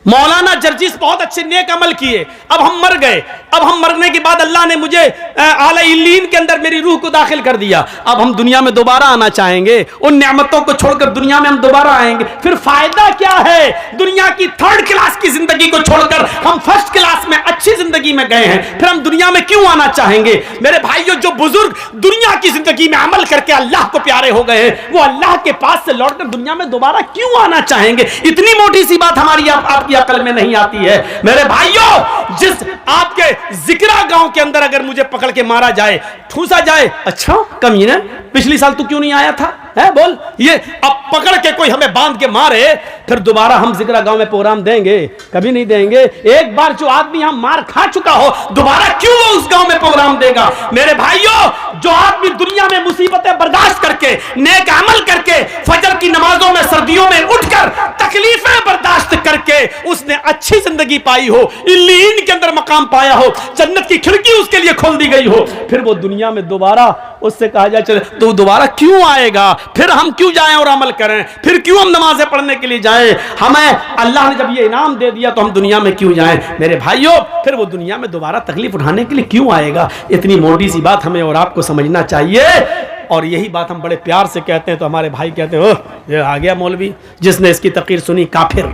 Speaker 1: मौलाना जर्जिस बहुत अच्छे नेक अमल किए, अब हम मर गए, अब हम मरने के बाद अल्लाह ने मुझे आला इल्लीन के अंदर मेरी रूह को दाखिल कर दिया, अब हम दुनिया में दोबारा आना चाहेंगे, उन नेमतों को छोड़कर दुनिया में हम दोबारा आएंगे, फिर फायदा क्या है? दुनिया की थर्ड क्लास की जिंदगी को छोड़कर हम फर्स्ट क्लास में अच्छी जिंदगी में गए हैं, फिर हम दुनिया में क्यों आना चाहेंगे? मेरे भाइयों, जो बुजुर्ग दुनिया की जिंदगी में अमल करके अल्लाह को प्यारे हो गए हैं, वो अल्लाह के पास से लौटकर दुनिया में दोबारा क्यों आना चाहेंगे? इतनी मोटी सी बात हमारी आपकी अकल में नहीं आती है। मेरे भाइयों, जिस आपके जिक्रा गांव के अंदर अगर मुझे पकड़ के मारा जाए, ठूसा जाए, अच्छा कमीना पिछली साल तू क्यों नहीं आया था, है बोल, ये अब पकड़ के कोई हमें बांध के मारे, फिर दोबारा हम जिक्रा गांव में प्रोग्राम देंगे? कभी नहीं देंगे। एक बार जो आदमी यहां मार खा चुका हो, दोबारा क्यों वो उस गांव में प्रोग्राम देगा? मेरे भाइयों, जो आदमी दुनिया में मुसीबतें बर्दाश्त करके, नेक अमल करके, फजर की नमाजों में सर्दियों में उठकर तकलीफें बर्दाश्त करके उसने अच्छी जिंदगी जिंदगी पाई हो, इल्लीन के अंदर मकाम पाया हो, जन्नत की खिड़की उसके लिए खोल दी गई हो, फिर वो दुनिया में दोबारा उससे कहा जाए चले तो दोबारा क्यों आएगा? फिर हम क्यों जाएं और अमल करें? फिर क्यों हम नमाजें पढ़ने के लिए जाएं? हमें अल्लाह ने जब ये इनाम दे दिया तो हम दुनिया में क्यों जाएं? मेरे भाइयों, फिर वो दुनिया में दोबारा तकलीफ उठाने के लिए क्यों आएगा? इतनी मोटी सी बात हमें और आपको समझना चाहिए। और यही बात हम बड़े प्यार से कहते हैं तो हमारे भाई कहते हैं, ओह ये आ गया मौलवी जिसने इसकी तकरीर सुनी, काफिर,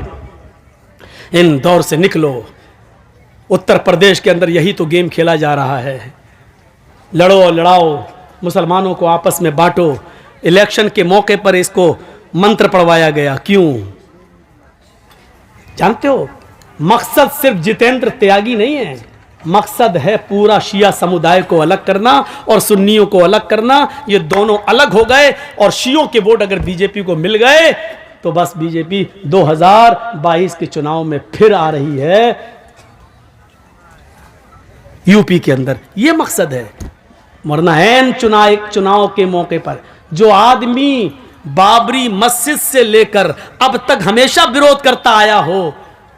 Speaker 1: इन दौर से निकलो। उत्तर प्रदेश के अंदर यही तो गेम खेला जा रहा है, लड़ो और लड़ाओ, मुसलमानों को आपस में बांटो। इलेक्शन के मौके पर इसको मंत्र पढ़वाया गया, क्यों? जानते हो, मकसद सिर्फ जितेंद्र त्यागी नहीं है, मकसद है पूरा शिया समुदाय को अलग करना और सुन्नियों को अलग करना। ये दोनों अलग हो गए और शियों के वोट अगर बीजेपी को मिल गए तो बस बीजेपी 2022 के चुनाव में फिर आ रही है यूपी के अंदर। ये मकसद है। वरना ऐन चुनाव के मौके पर जो आदमी बाबरी मस्जिद से लेकर अब तक हमेशा विरोध करता आया हो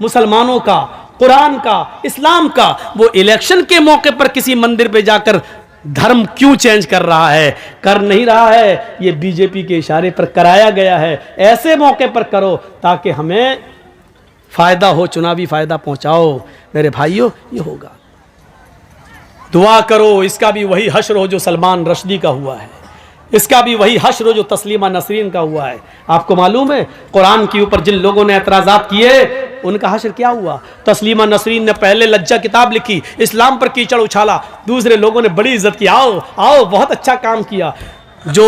Speaker 1: मुसलमानों का, कुरान का, इस्लाम का, वो इलेक्शन के मौके पर किसी मंदिर पे जाकर धर्म क्यों चेंज कर रहा है? कर नहीं रहा है, ये बीजेपी के इशारे पर कराया गया है। ऐसे मौके पर करो ताकि हमें फायदा हो, चुनावी फायदा पहुंचाओ। मेरे भाइयों, ये होगा। दुआ करो इसका भी वही हश्र हो जो सलमान रश्दी का हुआ है, इसका भी वही हश्र हो जो तस्लीमा नसरीन का हुआ है। आपको मालूम है कुरान के ऊपर जिन लोगों ने एतराज़ात किए उनका हश्र क्या हुआ? तस्लीमा नसरीन ने पहले लज्जा किताब लिखी, इस्लाम पर कीचड़ उछाला, दूसरे लोगों ने बड़ी इज्जत की, आओ आओ बहुत अच्छा काम किया। जो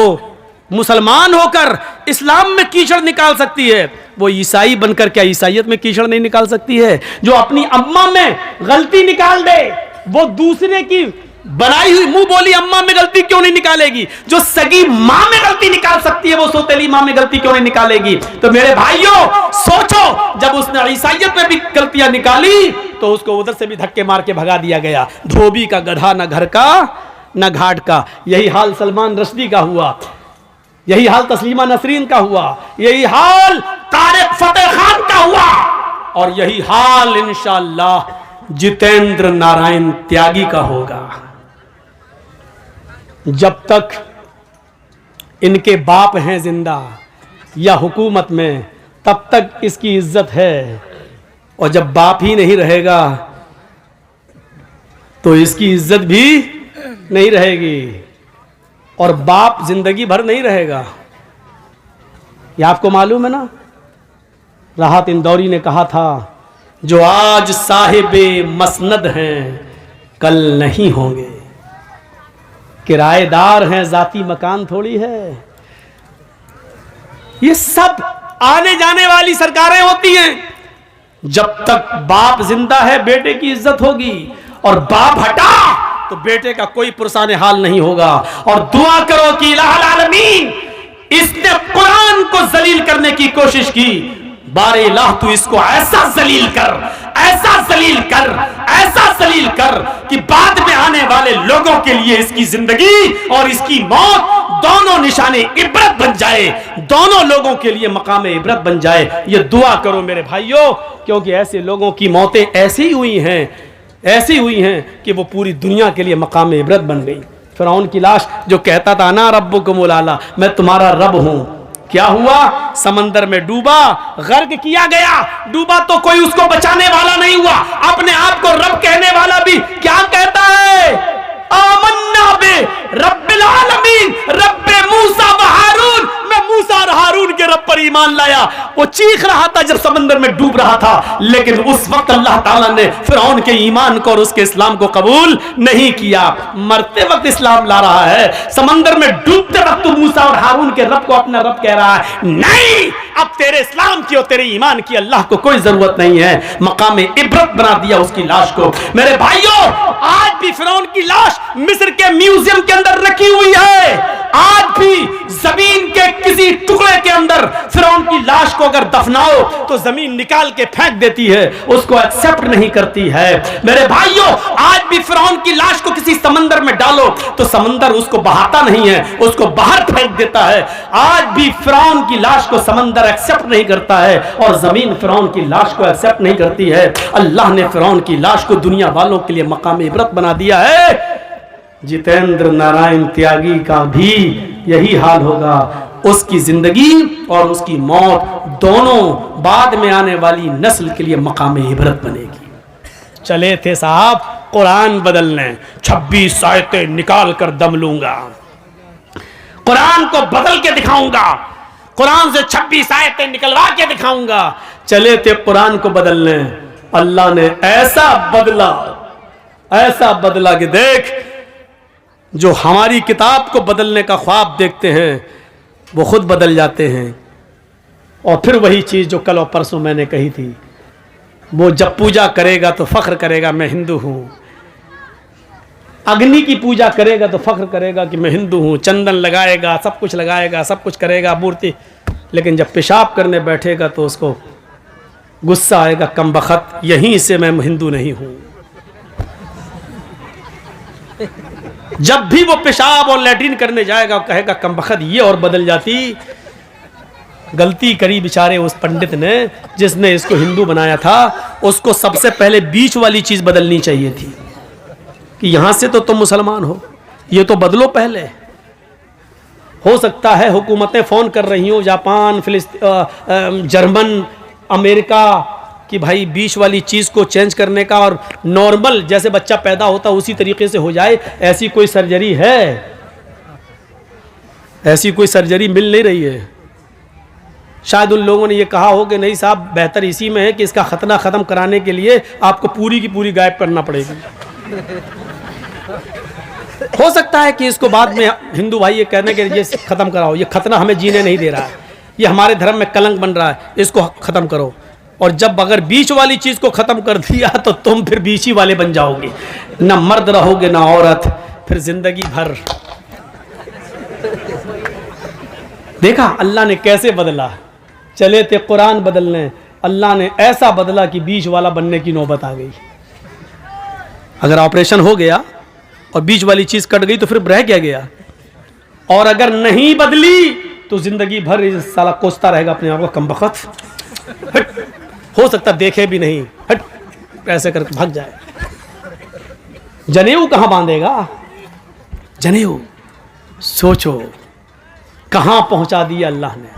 Speaker 1: मुसलमान होकर इस्लाम में कीचड़ निकाल सकती है वो ईसाई बनकर क्या ईसाइयत में कीचड़ नहीं निकाल सकती है? जो अपनी अम्मा में गलती निकाल दे वो दूसरे की बनाई हुई मुंह बोली अम्मा में गलती क्यों नहीं निकालेगी? जो सगी मां में गलती निकाल सकती है वो सोतेली मां में गलती क्यों नहीं निकालेगी? तो मेरे भाइयों सोचो, जब उसने ईसाइयत में भी गलतियां निकाली तो उसको उधर से भी धक्के मार के भगा दिया गया। धोबी का गधा, न घर का न घाट का। यही हाल सलमान रश्दी का हुआ, यही हाल तस्लीमा नसरीन का हुआ, यही हाल तारिक फतेह खान का हुआ और यही हाल इंशाअल्लाह जितेंद्र नारायण त्यागी का होगा। जब तक इनके बाप हैं जिंदा या हुकूमत में तब तक इसकी इज्जत है, और जब बाप ही नहीं रहेगा तो इसकी इज्जत भी नहीं रहेगी, और बाप जिंदगी भर नहीं रहेगा। यह आपको मालूम है ना, राहत इंदौरी ने कहा था जो आज साहिबे मसनद हैं कल नहीं होंगे, किराएदार हैं जाती मकान थोड़ी है। ये सब आने जाने वाली सरकारें होती हैं। जब तक बाप जिंदा है बेटे की इज्जत होगी, और बाप हटा तो बेटे का कोई पुरसान हाल नहीं होगा। और दुआ करो कि इलाहुल आलमीन, इसने कुरान को जलील करने की कोशिश की, बारे इलाह तू इसको ऐसा जलील कर, ऐसा जलील कर, ऐसा जलील कर कि बाद में आने वाले लोगों के लिए इसकी जिंदगी और इसकी मौत दोनों निशाने इबरत बन जाए, दोनों लोगों के लिए मकाम इबरत बन जाए। ये दुआ करो मेरे भाइयों, क्योंकि ऐसे लोगों की मौतें ऐसी हुई हैं, ऐसी हुई हैं कि वो पूरी दुनिया के लिए मकाम इबरत बन गई। फिरौन की लाश जो कहता था ना रब्बुकुमुल आला, मैं तुम्हारा रब हूं, क्या हुआ? समंदर में डूबा, गर्क किया गया। डूबा तो कोई उसको बचाने वाला नहीं हुआ, अपने आप को रब कहने वाला भी क्या कहता है? आमन्ना बे रब्बिल आलमीन, रब्बे मूसा व हारून, मैं मूसा और हारून के रब पर ईमान लाया। वो चीख रहा था जब समंदर में डूब रहा था, लेकिन उस वक्त अल्लाह ताला ने फिरौन के ईमान को और उसके इस्लाम को कबूल नहीं किया। मरते वक्त इस्लाम ला रहा है, समंदर में डूबते वक्त मूसा और हारून के रब को अपना रब कह रहा है। नहीं, अब तेरे इस्लाम की और तेरे ईमान की अल्लाह को कोई जरूरत नहीं है। मकाम इबरत बना दिया उसकी लाश को। मेरे भाइयों, आज भी फिरौन की लाश मिस्र के म्यूजियम के अंदर रखी हुई है। आज भी जमीन के किसी टुकड़े के अंदर फिरौन की लाश को अगर दफनाओ तो जमीन निकाल के फेंक देती है, उसको एक्सेप्ट नहीं करती है। मेरे भाइयों, आज भी फिरौन की लाश को किसी समंदर में डालो तो समंदर उसको बहाता नहीं है, उसको बाहर फेंक देता है। आज भी फिरौन की लाश को समंदर एक्सेप्ट नहीं करता है और जमीन फिरौन की लाश को एक्सेप्ट नहीं करती है। अल्लाह ने फिरौन की लाश को दुनिया वालों के लिए मकाम इबरत बना दिया है। जितेंद्र नारायण त्यागी का भी यही हाल होगा। उसकी जिंदगी और उसकी मौत दोनों बाद में आने वाली नस्ल के लिए मकाम इबरत बनेगी। चले थे साहब कुरान बदलने, 26 आयतें निकाल कर दम लूंगा, कुरान को बदल के दिखाऊंगा, कुरान से 26 आयतें निकलवा के दिखाऊंगा। चले थे कुरान को बदलने, अल्लाह ने ऐसा बदला कि देख, जो हमारी किताब को बदलने का ख्वाब देखते हैं वो खुद बदल जाते हैं। और फिर वही चीज़ जो कल और परसों मैंने कही थी, वो जब पूजा करेगा तो फख्र करेगा मैं हिंदू हूँ, अग्नि की पूजा करेगा तो फख्र करेगा कि मैं हिंदू हूँ, चंदन लगाएगा, सब कुछ लगाएगा, सब कुछ करेगा मूर्ति, लेकिन जब पेशाब करने बैठेगा तो उसको गुस्सा आएगा, कमबख्त यहीं से मैं हिंदू नहीं हूँ। जब भी वो पेशाब और लैट्रिन करने जाएगा कहेगा कमबख्त ये, और बदल जाती। गलती करी बेचारे उस पंडित ने जिसने इसको हिंदू बनाया था। उसको सबसे पहले बीच वाली चीज बदलनी चाहिए थी कि यहां से तो तुम मुसलमान हो, ये तो बदलो पहले। हो सकता है हुकूमतें फोन कर रही हो, जापान, जर्मन, अमेरिका, कि भाई बीच वाली चीज़ को चेंज करने का और नॉर्मल जैसे बच्चा पैदा होता उसी तरीके से हो जाए, ऐसी कोई सर्जरी है? ऐसी कोई सर्जरी मिल नहीं रही है। शायद उन लोगों ने ये कहा हो कि नहीं साहब, बेहतर इसी में है कि इसका खतना ख़त्म कराने के लिए आपको पूरी की पूरी गायब करना पड़ेगी। हो सकता है कि इसको बाद में हिंदू भाई ये कहने के लिए ख़त्म कराओ, ये खतना हमें जीने नहीं दे रहा है, ये हमारे धर्म में कलंक बन रहा है, इसको ख़त्म करो। और जब अगर बीच वाली चीज को खत्म कर दिया तो तुम फिर बीच ही वाले बन जाओगे, ना मर्द रहोगे ना औरत, फिर जिंदगी भर। देखा अल्लाह ने कैसे बदला। चले थे कुरान बदलने, अल्लाह ने ऐसा बदला कि बीच वाला बनने की नौबत आ गई। अगर ऑपरेशन हो गया और बीच वाली चीज कट गई तो फिर रह क्या गया। और अगर नहीं बदली तो जिंदगी भर साला कोसता रहेगा अपने आप को, कमबख्त, हो सकता देखे भी नहीं, हट ऐसे करके भाग जाए। जनेऊ कहां बांधेगा? जनेऊ सोचो कहां पहुंचा दिया अल्लाह ने।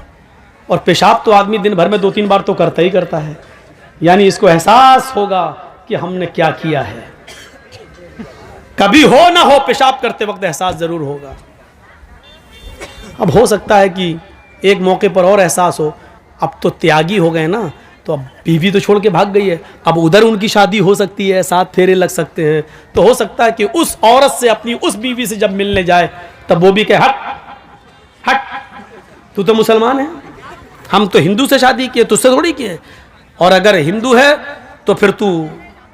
Speaker 1: और पेशाब तो आदमी दिन भर में 2-3 बार तो करता ही करता है, यानी इसको एहसास होगा कि हमने क्या किया है। कभी हो ना हो पेशाब करते वक्त एहसास जरूर होगा। अब हो सकता है कि एक मौके पर और एहसास हो, अब तो त्यागी हो गए ना, तो अब बीवी तो छोड़ के भाग गई है, अब उधर उनकी शादी हो सकती है, 7 फेरे लग सकते हैं, तो हो सकता है कि उस औरत से अपनी उस बीवी से जब मिलने जाए तब वो भी कहे हट हट, तू तो मुसलमान है, हम तो हिंदू से शादी किए, तुझसे थोड़ी किए। और अगर हिंदू है तो फिर तू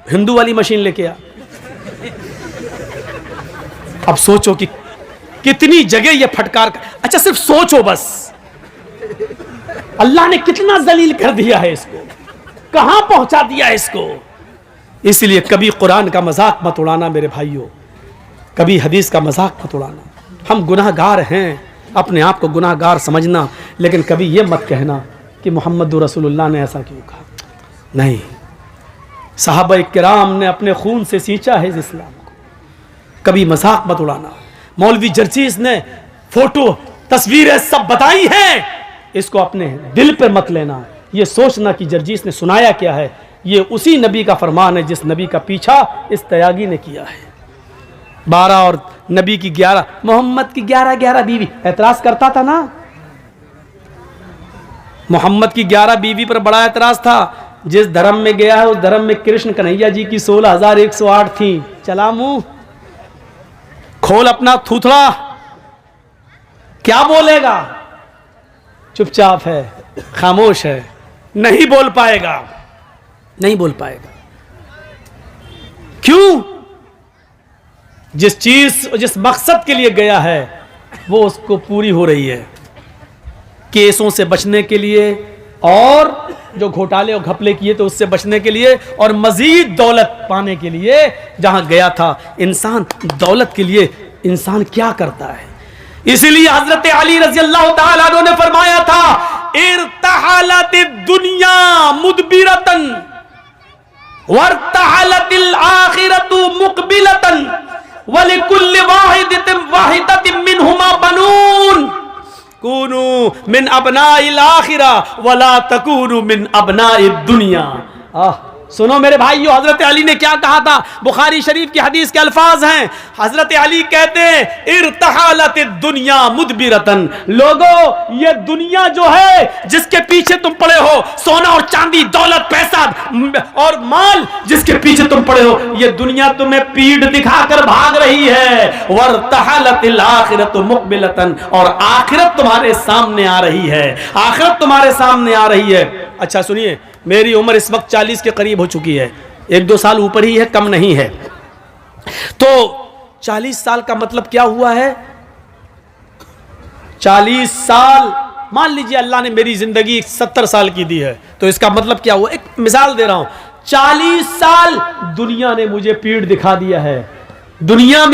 Speaker 1: हिंदू वाली मशीन लेके आ। अब सोचो कि कितनी जगह ये फटकार। अच्छा सिर्फ सोचो बस, अल्लाह ने कितना जलील कर दिया है इसको, कहां पहुंचा दिया है इसको। इसलिए कभी कुरान का मजाक मत उड़ाना मेरे भाइयों, कभी हदीस का मजाक मत उड़ाना। हम गुनाहगार हैं, अपने आप को गुनाहगार समझना, लेकिन कभी ये मत कहना कि मोहम्मद रसूलुल्लाह ने ऐसा क्यों कहा। नहीं, सहाबा किराम ने अपने खून से सींचा है इस इस्लाम को, कभी मजाक मत उड़ाना। मौलवी जर्जीस ने फोटो तस्वीरें सब बताई हैं, इसको अपने दिल पर मत लेना। ये सोचना कि जर्जीस ने सुनाया क्या है, ये उसी नबी का फरमान है जिस नबी का पीछा इस तयागी ने किया है। 12 और नबी की 11, मोहम्मद की 11 बीवी। एतराज करता था ना, मोहम्मद की 11 बीवी पर बड़ा एतराज था। जिस धर्म में गया है उस धर्म में कृष्ण कन्हैया जी की 16,108 थी। चला मुंह खोल अपना थूथड़ा, क्या बोलेगा? चुपचाप है, खामोश है, नहीं बोल पाएगा, नहीं बोल पाएगा। क्यों? जिस चीज जिस मकसद के लिए गया है वो उसको पूरी हो रही है, केसों से बचने के लिए और जो घोटाले और घपले किए तो उससे बचने के लिए और मजीद दौलत पाने के लिए जहां गया था। इंसान दौलत के लिए इंसान क्या करता है, इसीलिए हजरत अली रजी अल्लाह तआला अन्हु ने फरमाया था, इर्तहलत दुनिया मुदबिरतन वर्तहलतिल आखिरतु मुकबिलतन वलिकुल्लि वाहिदतिन मिनहुमा बनून कूनू मिन अबनाइल आखिरा वला तकूनू मिन अबनाइद दुनिया। सुनो मेरे भाइयों, हजरत अली ने क्या कहा था, बुखारी शरीफ की हदीस के अल्फाज हैं। हजरत अली कहते हैं, इर्तहालत दुनिया मुदबिरतन, लोगों ये दुनिया जो है जिसके पीछे तुम पड़े हो, सोना और चांदी, दौलत, पैसा और माल जिसके पीछे तुम पड़े हो, ये दुनिया तुम्हें पीठ दिखाकर भाग रही है। वर्तहालतिल आखिरतु मुकबिलतन, और आखिरत तुम्हारे सामने आ रही है, आखिरत तुम्हारे सामने आ रही है। अच्छा सुनिए, मेरी उम्र इस वक्त 40 के करीब हो चुकी है, 1-2 साल ऊपर ही है, कम नहीं है। तो 40 साल का मतलब क्या हुआ है, 40 साल, मान लीजिए अल्लाह ने मेरी जिंदगी 70 साल की दी है, तो इसका मतलब क्या हुआ, एक मिसाल दे रहा हूं, 40 साल दुनिया ने मुझे पीठ दिखा दिया है, दुनिया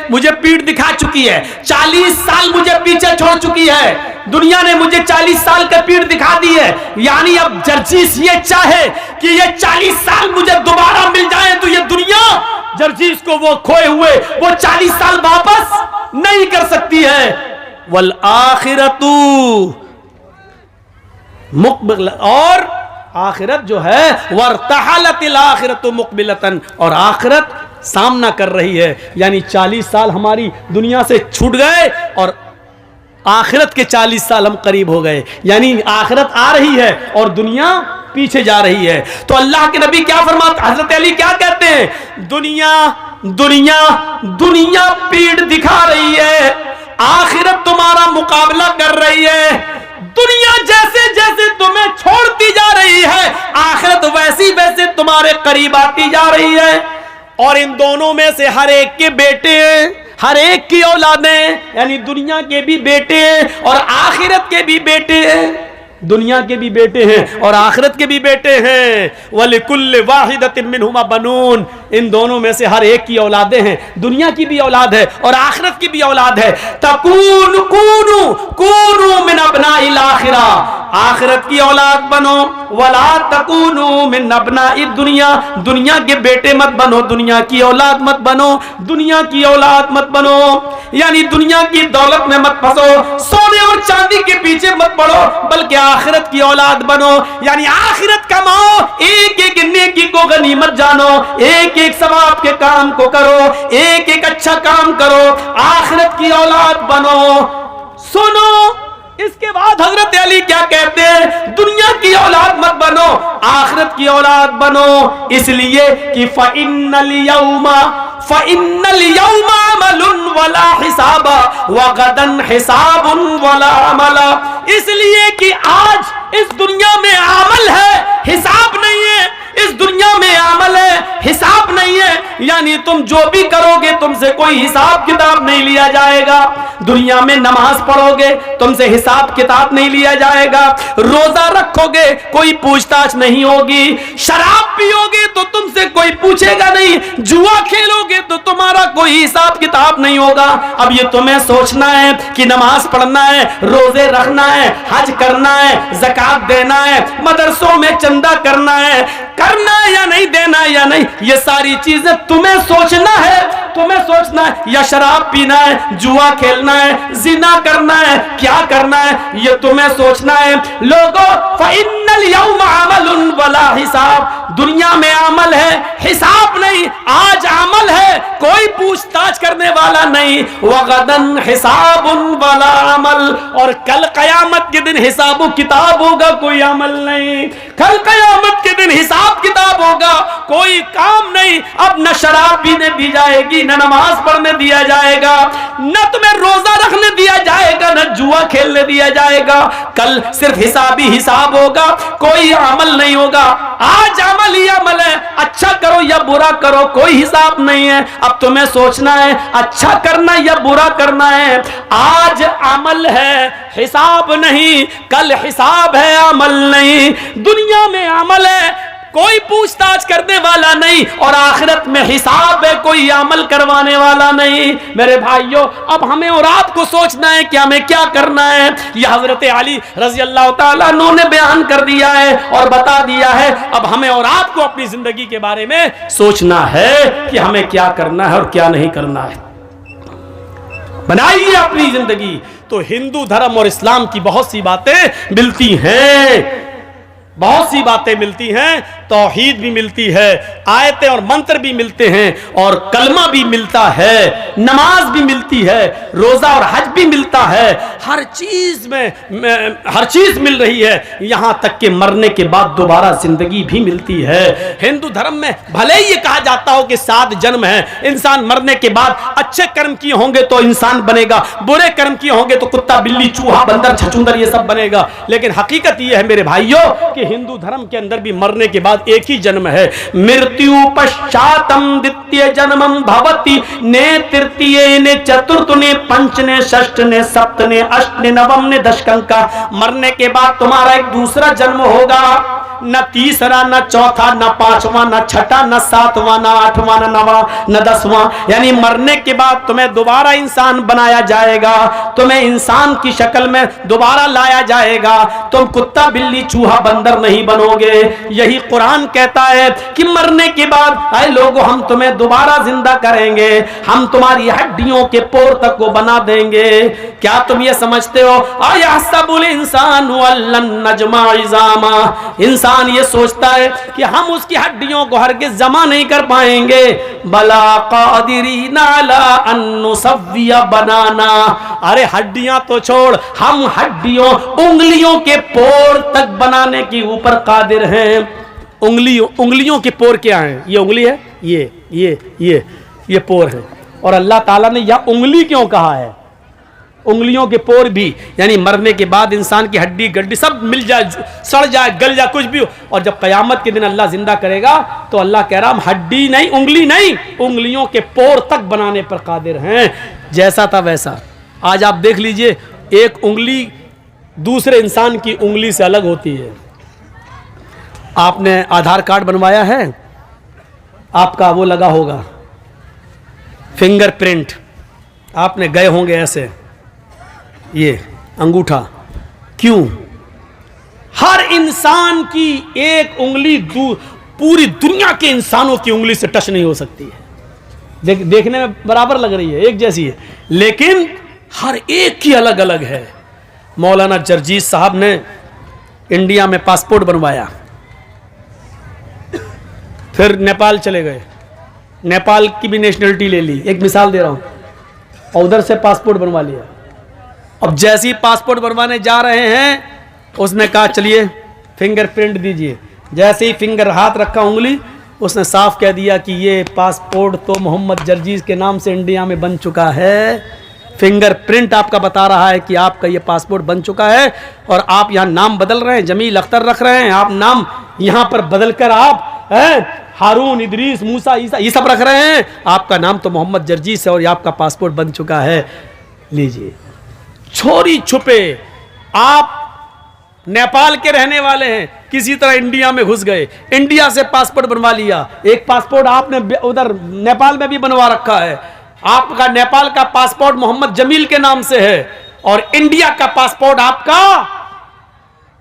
Speaker 1: मुझे पीठ दिखा चुकी है, 40 साल मुझे पीछे छोड़ चुकी है, दुनिया ने मुझे 40 साल का पीठ दिखा दी है। यानी अब जर्जीस ये चाहे कि ये 40 साल मुझे दोबारा मिल जाए तो ये दुनिया जर्जीस को वो खोए हुए वो 40 साल वापस नहीं कर सकती है। वल आखिरतु मुकबिल, और आखिरत जो है वर्तहलतिल आखिरतु मुकबिलतन, और आखिरत सामना कर रही है। यानी 40 साल हमारी दुनिया से छूट गए और आखिरत के 40 साल हम करीब हो गए, यानी आखिरत आ रही है और दुनिया पीछे जा रही है। तो अल्लाह के नबी क्या फरमाते, हजरत अली क्या कहते हैं, दुनिया दुनिया दुनिया पीठ दिखा रही है, आखिरत तुम्हारा मुकाबला कर रही है। दुनिया जैसे जैसे तुम्हें छोड़ती जा रही है, आखिरत वैसी वैसे तुम्हारे करीब आती जा रही है। और इन दोनों में से हर एक के बेटे हैं, हर एक की औलादें, यानी दुनिया के भी बेटे हैं और आखिरत के भी बेटे हैं, दुनिया के भी बेटे हैं और आखिरत के भी बेटे हैं। वलिकुल्लि वाहिदतिन मिनहुमा बनून, इन दोनों में से हर एक की औलादें हैं, दुनिया की भी औलाद है और आखिरत की भी औलाद है। तकून कूनू कूनू मिन अबनाइल आखिरा, आखिरत की औलाद बनो, वला तकूनू मिन अबनाइद दुनिया, दुनिया के बेटे मत बनो, दुनिया की औलाद मत बनो, दुनिया की औलाद मत बनो, यानी दुनिया की दौलत में मत फंसो, सोने और चांदी के पीछे मत पड़ो, बल्कि आखिरत की औलाद बनो, यानी आखिरत कमाओ, एक एक नेकी को गनीमत जानो, एक एक सवाब के काम को करो, एक एक अच्छा काम करो, आखिरत की औलाद बनो। सुनो, इसके बाद हजरत अली क्या कहते हैं, दुनिया की औलाद मत बनो, आखिरत की औलाद बनो, इसलिए कि फ़इन्नल यौमा अमलुन वला हिसाबा व गदन हिसाबुन वला अमला, इसलिए कि आज इस दुनिया में अमल है, हिसाब नहीं है, इस दुनिया में अमल है, हिसाब नहीं है, यानी तुम जो भी करोगे तुमसे कोई हिसाब किताब नहीं लिया जाएगा। दुनिया में नमाज पढ़ोगे तुमसे हिसाब किताब नहीं लिया जाएगा, रोजा रखोगे कोई पूछताछ नहीं होगी, शराब पियोगे तो तुमसे कोई पूछेगा नहीं, जुआ खेलोगे तो तुम्हारा कोई हिसाब किताब नहीं होगा। अब ये तुम्हें सोचना है कि नमाज पढ़ना है, रोजे रखना है, हज करना है, ज़कात देना है, मदरसों में चंदा करना है या नहीं देना या नहीं, ये सारी चीजें तुम्हें सोचना है, तुम्हें सोचना है, या शराब पीना है, जुआ खेलना है, जिना करना है, क्या करना है, ये तुम्हें सोचना है। लोगों, फ़इन्नल यौमा अमलुन वला हिसाब, दुनिया में अमल है, हिसाब नहीं, आज अमल है, कोई पूछताछ करने वाला नहीं, वगदन हिसाबुन वला अमल, और कल कयामत के दिन हिसाब किताब होगा, कोई अमल नहीं, कल कयामत के दिन हिसाब किताब होगा, कोई काम नहीं। अब न शराब पीने दी जाएगी, न नमाज पढ़ने दिया जाएगा, न तुम्हें रोजा रखने दिया जाएगा, न जुआ खेलने दिया जाएगा, कल सिर्फ हिसाब ही हिसाब होगा, कोई अमल नहीं होगा। आज अमल ही अमल है, अच्छा करो या बुरा करो कोई हिसाब नहीं है। अब तुम्हें सोचना है अच्छा करना या बुरा करना है। आज अमल है हिसाब नहीं, कल हिसाब है अमल नहीं। दुनिया में अमल है कोई पूछताछ करने वाला नहीं, और आखिरत में हिसाब है कोई अमल करवाने वाला नहीं। मेरे भाइयों, अब हमें और आपको सोचना है कि हमें क्या करना है। यह हजरत अली रजी अल्लाह ताला अन्हु ने बयान कर दिया है और बता दिया है। अब हमें और आपको अपनी जिंदगी के बारे में सोचना है कि हमें क्या करना है और क्या नहीं करना है। बनाइए अपनी जिंदगी। तो हिंदू धर्म और इस्लाम की बहुत सी बातें मिलती हैं, बहुत सी बातें मिलती हैं। तौहीद भी मिलती है, आयतें और मंत्र भी मिलते हैं, और कलमा भी मिलता है, नमाज भी मिलती है, रोजा और हज भी मिलता है। हर चीज में हर चीज मिल रही है, यहां तक कि मरने के बाद दोबारा जिंदगी भी मिलती है। हिंदू धर्म में भले ही ये कहा जाता हो कि 7 जन्म है, इंसान मरने के बाद अच्छे कर्म किए होंगे तो इंसान बनेगा, बुरे कर्म किए होंगे तो कुत्ता बिल्ली चूहा बंदर छछूंदर ये सब बनेगा। लेकिन हकीकत ये है मेरे भाइयों कि हिंदू धर्म के अंदर भी मरने के बाद एक ही जन्म है। मृत्यु पश्चातम द्वितीय जन्मम भवति, ने तृतीय ने चतुर्थ ने पंच ने षष्ठ ने सप्त ने अष्ट ने नवम ने दशकं का। मरने के बाद तुम्हारा एक दूसरा जन्म होगा, न तीसरा न चौथा न पांचवा न छठा न सातवां न आठवां न नवा न 10वां। यानी मरने के बाद तुम्हें दोबारा इंसान बनाया जाएगा, तुम्हें इंसान की शक्ल में दोबारा लाया जाएगा। तुम कुत्ता बिल्ली चूहा बंदर नहीं बनोगे। यही कुरान कहता है कि मरने के बाद ऐ लोगों हम तुम्हें दोबारा जिंदा करेंगे, हम तुम्हारी हड्डियों के पोर तक को बना देंगे। क्या तुम ये समझते हो अयहसबुल इंसानु अल्लन नजमा इज़ामा, इंसान ये सोचता है कि हम उसकी हड्डियों को हरगिज़ जमा नहीं कर पाएंगे। बला कादिरीन अला अन नुसव्विया बनाना, अरे हड्डियां तो छोड़, हम हड्डियों उंगलियों के पोर तक बनाने के ऊपर कादिर हैं। उंगलियों के पोर क्या हैं? ये उंगली है, ये पोर है। और अल्लाह ताला ने यह उंगली क्यों कहा है? उंगलियों के पोर भी, यानी मरने के बाद इंसान की हड्डी गड्डी सब मिल जाए, सड़ जाए, गल जाए, कुछ भी हो। और जब कयामत के दिन अल्लाह जिंदा करेगा तो अल्लाह कह रहा हम हड्डी नहीं, उंगली नहीं, उंगलियों के पोर तक बनाने पर कादिर हैं। जैसा था वैसा। आज आप देख लीजिए, एक उंगली दूसरे इंसान की उंगली से अलग होती है। आपने आधार कार्ड बनवाया है, आपका वो लगा होगा फिंगरप्रिंट, आपने गए होंगे ऐसे, ये अंगूठा। क्यों? हर इंसान की एक उंगली पूरी दुनिया के इंसानों की उंगली से टच नहीं हो सकती है। देखने में बराबर लग रही है, एक जैसी है, लेकिन हर एक की अलग अलग है। मौलाना जर्जीस साहब ने इंडिया में पासपोर्ट बनवाया, फिर नेपाल चले गए, नेपाल की भी नेशनलिटी ले ली, एक मिसाल दे रहा हूं, और उधर से पासपोर्ट बनवा लिया। अब जैसे ही पासपोर्ट बनवाने जा रहे हैं, उसने कहा चलिए फिंगरप्रिंट दीजिए। जैसे ही फिंगर हाथ रखा उंगली, उसने साफ कह दिया कि ये पासपोर्ट तो मोहम्मद जर्जीस के नाम से इंडिया में बन चुका है। फिंगरप्रिंट आपका बता रहा है कि आपका ये पासपोर्ट बन चुका है, और आप यहाँ नाम बदल रहे हैं, जमील अख्तर रख रहे हैं, आप नाम यहाँ पर बदल कर आप हारून, इदरीस, मूसा, ईसा ये सब रख रहे हैं। आपका नाम तो मोहम्मद जर्जीस है और ये आपका पासपोर्ट बन चुका है। लीजिए, छोरी छुपे आप नेपाल के रहने वाले हैं, किसी तरह इंडिया में घुस गए, इंडिया से पासपोर्ट बनवा लिया। एक पासपोर्ट आपने उधर नेपाल में भी बनवा रखा है, आपका नेपाल का पासपोर्ट मोहम्मद जमील के नाम से है, और इंडिया का पासपोर्ट आपका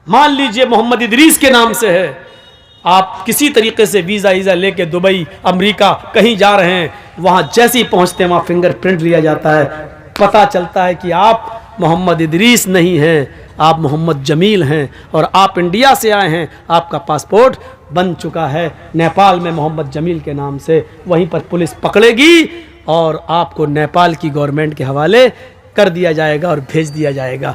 Speaker 1: मान लीजिए मोहम्मद इदरीस के नाम से है। आप किसी तरीके से वीज़ा ईज़ा लेके दुबई, अमेरिका कहीं जा रहे हैं, वहां जैसे ही पहुंचते हैं वहां फिंगरप्रिंट लिया जाता है, पता चलता है कि आप मोहम्मद इदरीस नहीं हैं, आप मोहम्मद जमील हैं, और आप इंडिया से आए हैं, आपका पासपोर्ट बन चुका है नेपाल में मोहम्मद जमील के नाम से। वहीं पर पुलिस पकड़ेगी और आपको नेपाल की गवर्नमेंट के हवाले कर दिया जाएगा और भेज दिया जाएगा।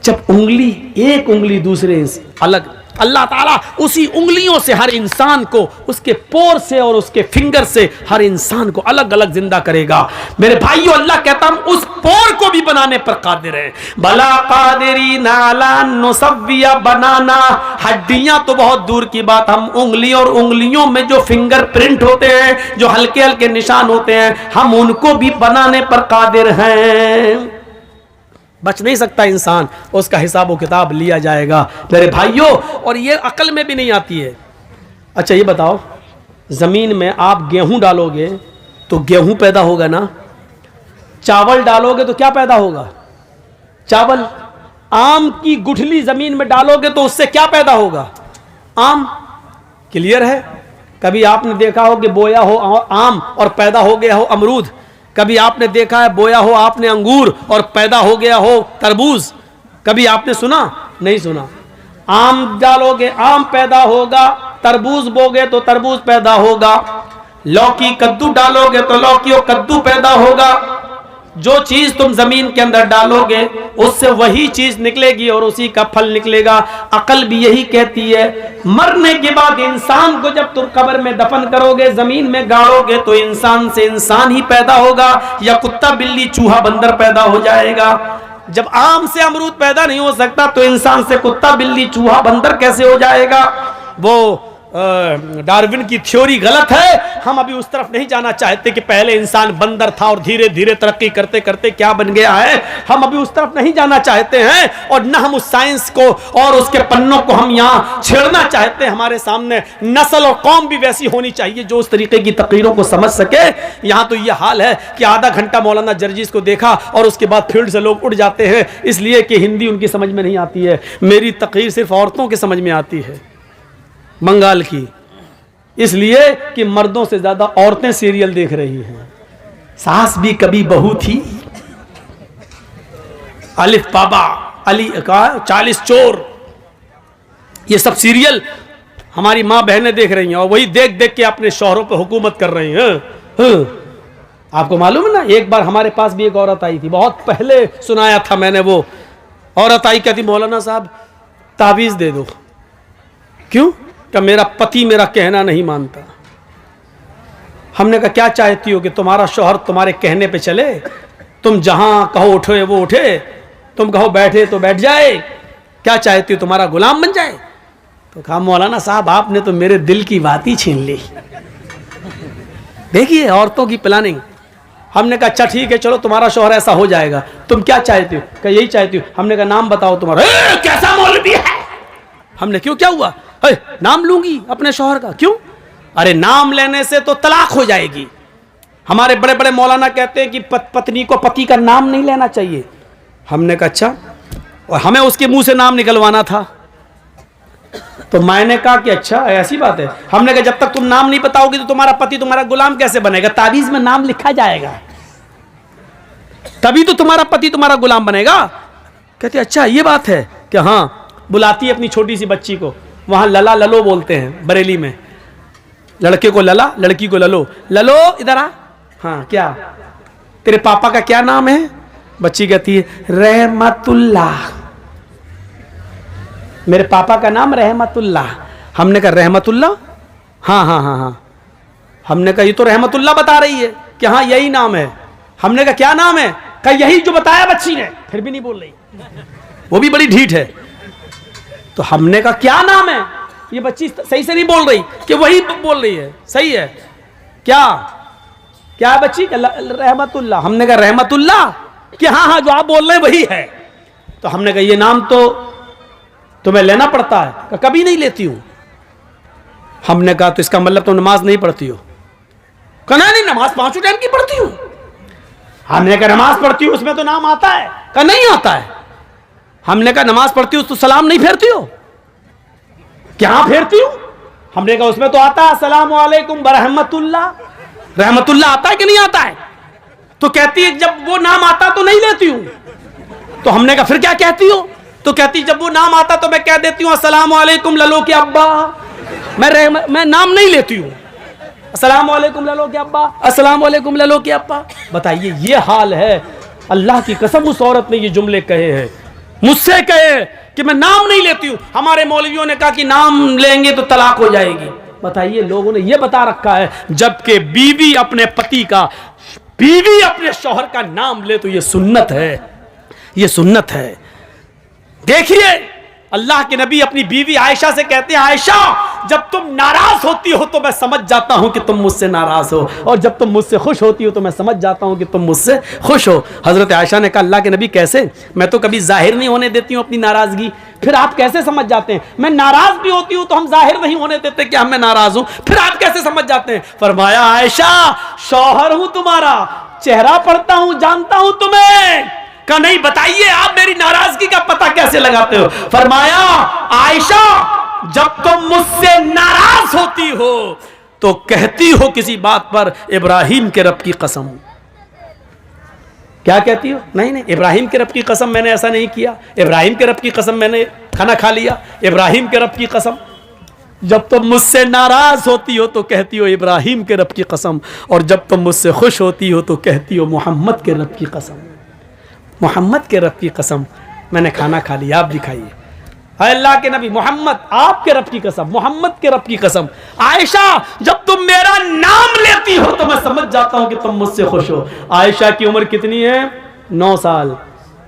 Speaker 1: जब उंगली, एक उंगली दूसरे अलग, अल्लाह ताला उसी उंगलियों से हर इंसान को, उसके पोर से और उसके फिंगर से हर इंसान को अलग अलग जिंदा करेगा। मेरे भाइयों, अल्लाह कहता हम उस पोर को भी बनाने पर कादिर है। भला कादिरी नाला नुसव्विया बनाना, हड्डियां तो बहुत दूर की बात, हम उंगली और उंगलियों में जो फिंगर प्रिंट होते हैं, जो हल्के हल्के निशान होते हैं, हम उनको भी बनाने पर कादिर हैं। बच नहीं सकता इंसान, उसका हिसाब व किताब लिया जाएगा मेरे भाइयों। और ये अकल में भी नहीं आती है। अच्छा ये बताओ, जमीन में आप गेहूं डालोगे तो गेहूं पैदा होगा ना, चावल डालोगे तो क्या पैदा होगा, चावल। आम की गुठली जमीन में डालोगे तो उससे क्या पैदा होगा, आम। क्लियर है? कभी आपने देखा हो कि बोया हो आम और पैदा हो गया हो अमरूद? कभी आपने देखा है बोया हो आपने अंगूर और पैदा हो गया हो तरबूज? कभी आपने सुना? नहीं सुना। आम डालोगे आम पैदा होगा, तरबूज बोगे तो तरबूज पैदा होगा, लौकी कद्दू डालोगे तो लौकी और कद्दू पैदा होगा। जो चीज तुम जमीन के अंदर डालोगे उससे वही चीज निकलेगी और उसी का फल निकलेगा। अकल भी यही कहती है। मरने के बाद इंसान को जब तुम कब्र में दफन करोगे, जमीन में गाड़ोगे, तो इंसान से इंसान ही पैदा होगा या कुत्ता बिल्ली चूहा बंदर पैदा हो जाएगा। जब आम से अमरूद पैदा नहीं हो सकता तो इंसान से कुत्ता बिल्ली चूहा बंदर कैसे हो जाएगा? वो डार्विन की थ्योरी गलत है। हम अभी उस तरफ नहीं जाना चाहते कि पहले इंसान बंदर था और धीरे धीरे तरक्की करते करते क्या बन गया है। हम अभी उस तरफ नहीं जाना चाहते हैं और न हम उस साइंस को और उसके पन्नों को हम यहाँ छेड़ना चाहते हैं। हमारे सामने नस्ल और कौम भी वैसी होनी चाहिए जो उस तरीके की तकरीरों को समझ सके। यहाँ तो यह हाल है कि आधा घंटा मौलाना जर्जीस को देखा और उसके बाद फील्ड से लोग उठ जाते हैं, इसलिए कि हिंदी उनकी समझ में नहीं आती है। मेरी तकरीर सिर्फ औरतों के समझ में आती है, बंगाल की, इसलिए कि मर्दों से ज्यादा औरतें सीरियल देख रही हैं। सास भी कभी बहू थी, अलिफ बाबा, अली का 40 चोर, ये सब सीरियल हमारी माँ बहनें देख रही हैं और वही देख देख के अपने शौहरों पर हुकूमत कर रही हैं। आपको मालूम है ना, एक बार हमारे पास भी एक औरत आई थी, बहुत पहले सुनाया था मैंने। वो औरत आई, कहती मौलाना साहब ताबीज दे दो। क्यों? कि मेरा पति मेरा कहना नहीं मानता। हमने कहा क्या चाहती हो कि तुम्हारा शौहर तुम्हारे कहने पे चले? तुम जहां कहो उठे वो उठे, तुम कहो बैठे तो बैठ जाए? क्या चाहती हो, तुम्हारा गुलाम बन जाए? तो कहा मौलाना साहब आपने तो मेरे दिल की बात ही छीन ली। देखिए औरतों की प्लानिंग। हमने कहा अच्छा ठीक है, चलो तुम्हारा शौहर ऐसा हो जाएगा, तुम क्या चाहती हो? कहा यही चाहती हो। हमने कहा नाम बताओ तुम्हारा। कैसा मौलवी है? हमने क्यों, क्या हुआ? नाम लूंगी अपने शौहर का। क्यों? अरे नाम लेने से तो तलाक हो जाएगी। हमारे बड़े बड़े मौलाना कहते हैं कि पत्नी को पति का नाम नहीं लेना चाहिए। हमने कहा अच्छा, और हमें उसके मुंह से नाम निकलवाना था। तो मैंने कहा कि अच्छा ऐसी बात है। हमने कहा जब तक तुम नाम नहीं बताओगी तो तुम्हारा पति तुम्हारा गुलाम कैसे बनेगा? ताबीज में नाम लिखा जाएगा, तभी तो तुम्हारा पति तुम्हारा गुलाम बनेगा। कहते अच्छा ये बात है कि हाँ। बुलाती है अपनी छोटी सी बच्ची को, वहां लला ललो बोलते हैं बरेली में। लड़के को लला, लड़की को ललो। ललो इधर आ। हाँ क्या तेरे पापा का क्या नाम है? बच्ची कहती है रहमतुल्लाह। मेरे पापा का नाम रहमतुल्लाह। हमने कहा रहमतुल्लाह? हाँ हाँ हाँ हाँ। हमने कहा ये तो रहमतुल्लाह बता रही है कि हाँ यही नाम है। हमने कहा क्या नाम है? कहा यही जो बताया बच्ची ने। फिर भी नहीं बोल रही, वो भी बड़ी ढीठ है। तो हमने कहा क्या नाम है? ये बच्ची सही से नहीं बोल रही कि वही बोल रही है। सही है क्या? क्या है बच्ची? रहमतुल्लाह। हमने कहा रहमतुल्लाह कि हाँ हाँ जो आप बोल रहे हैं वही है। तो हमने कहा ये नाम तो तुम्हें लेना पड़ता है। कहा कभी नहीं लेती हूं। हमने कहा तो इसका मतलब तुम नमाज नहीं पढ़ती हो? कहा नहीं नमाज 5 टाइम की पढ़ती हूं। हमने कहा नमाज पढ़ती हूं उसमें तो नाम आता है? कहा नहीं आता है। हमने कहा नमाज पढ़ती हूं तो सलाम नहीं फेरती हो? क्या फेरती हूं? हमने कहा उसमें तो आता है अस्सलामु अलैकुम बरहमतुल्लाह। रहमतुल्लाह आता है कि नहीं आता है? तो कहती है जब वो नाम आता तो नहीं लेती हूं। तो हमने कहा फिर क्या कहती हो? तो कहती जब वो नाम आता तो मैं कह देती हूं अस्सलामु अलैकुम ललो के अब्बा। मैं नाम नहीं लेती हूं। अस्सलामु अलैकुम ललो के अब्बा, अस्सलामु अलैकुम ललो के अब्बा। बताइए ये हाल है। अल्लाह की कसम उस औरत ने ये जुमले कहे हैं, मुझसे कहे कि मैं नाम नहीं लेती हूं। हमारे मौलवियों ने कहा कि नाम लेंगे तो तलाक हो जाएगी। बताइए, लोगों ने यह बता रखा है, जबकि बीवी अपने पति का, बीवी अपने शौहर का नाम ले तो यह सुन्नत है, यह सुन्नत है। देखिए, अल्लाह के नबी अपनी बीवी आयशा से कहते हैं, आयशा जब तुम नाराज होती हो तो मैं समझ जाता हूं कि तुम मुझसे नाराज हो, और जब तुम मुझसे खुश होती हो तो मैं समझ जाता हूं कि तुम मुझसे खुश हो। हजरत आयशा ने कहा, अल्लाह के नबी कैसे? मैं तो कभी जाहिर नहीं होने देती हूं अपनी नाराजगी, फिर आप कैसे समझ जाते हैं? मैं नाराज भी होती हूं तो हम जाहिर नहीं होने देते कि मैं नाराज हूं, फिर आप कैसे समझ जाते हैं? फरमाया, आयशा शौहर हूं तुम्हारा, चेहरा पढ़ता हूं, जानता हूं तुम्हें। का नहीं, बताइए आप मेरी नाराजगी का पता कैसे लगाते हो? फरमाया, आयशा जब तुम मुझसे नाराज होती हो तो कहती हो किसी बात पर, इब्राहिम के रब की कसम। क्या कहती हो? नहीं नहीं, इब्राहिम के रब की कसम मैंने ऐसा नहीं किया, इब्राहिम के रब की कसम मैंने खाना खा लिया, इब्राहिम के रब की कसम। जब तुम मुझसे नाराज होती हो तो कहती हो इब्राहिम के रब की कसम, और जब तुम मुझसे खुश होती हो तो कहती हो मोहम्मद के रब की कसम। मोहम्मद के रब की कसम, मैंने खाना खा लिया, आप दिखाइए। अल्लाह के नबी, मोहम्मद आपके रब की कसम, मोहम्मद के रब की कसम। आयशा जब तुम मेरा नाम लेती हो तो मैं समझ जाता हूं कि तुम मुझसे खुश हो। आयशा की उम्र कितनी है? 9 साल।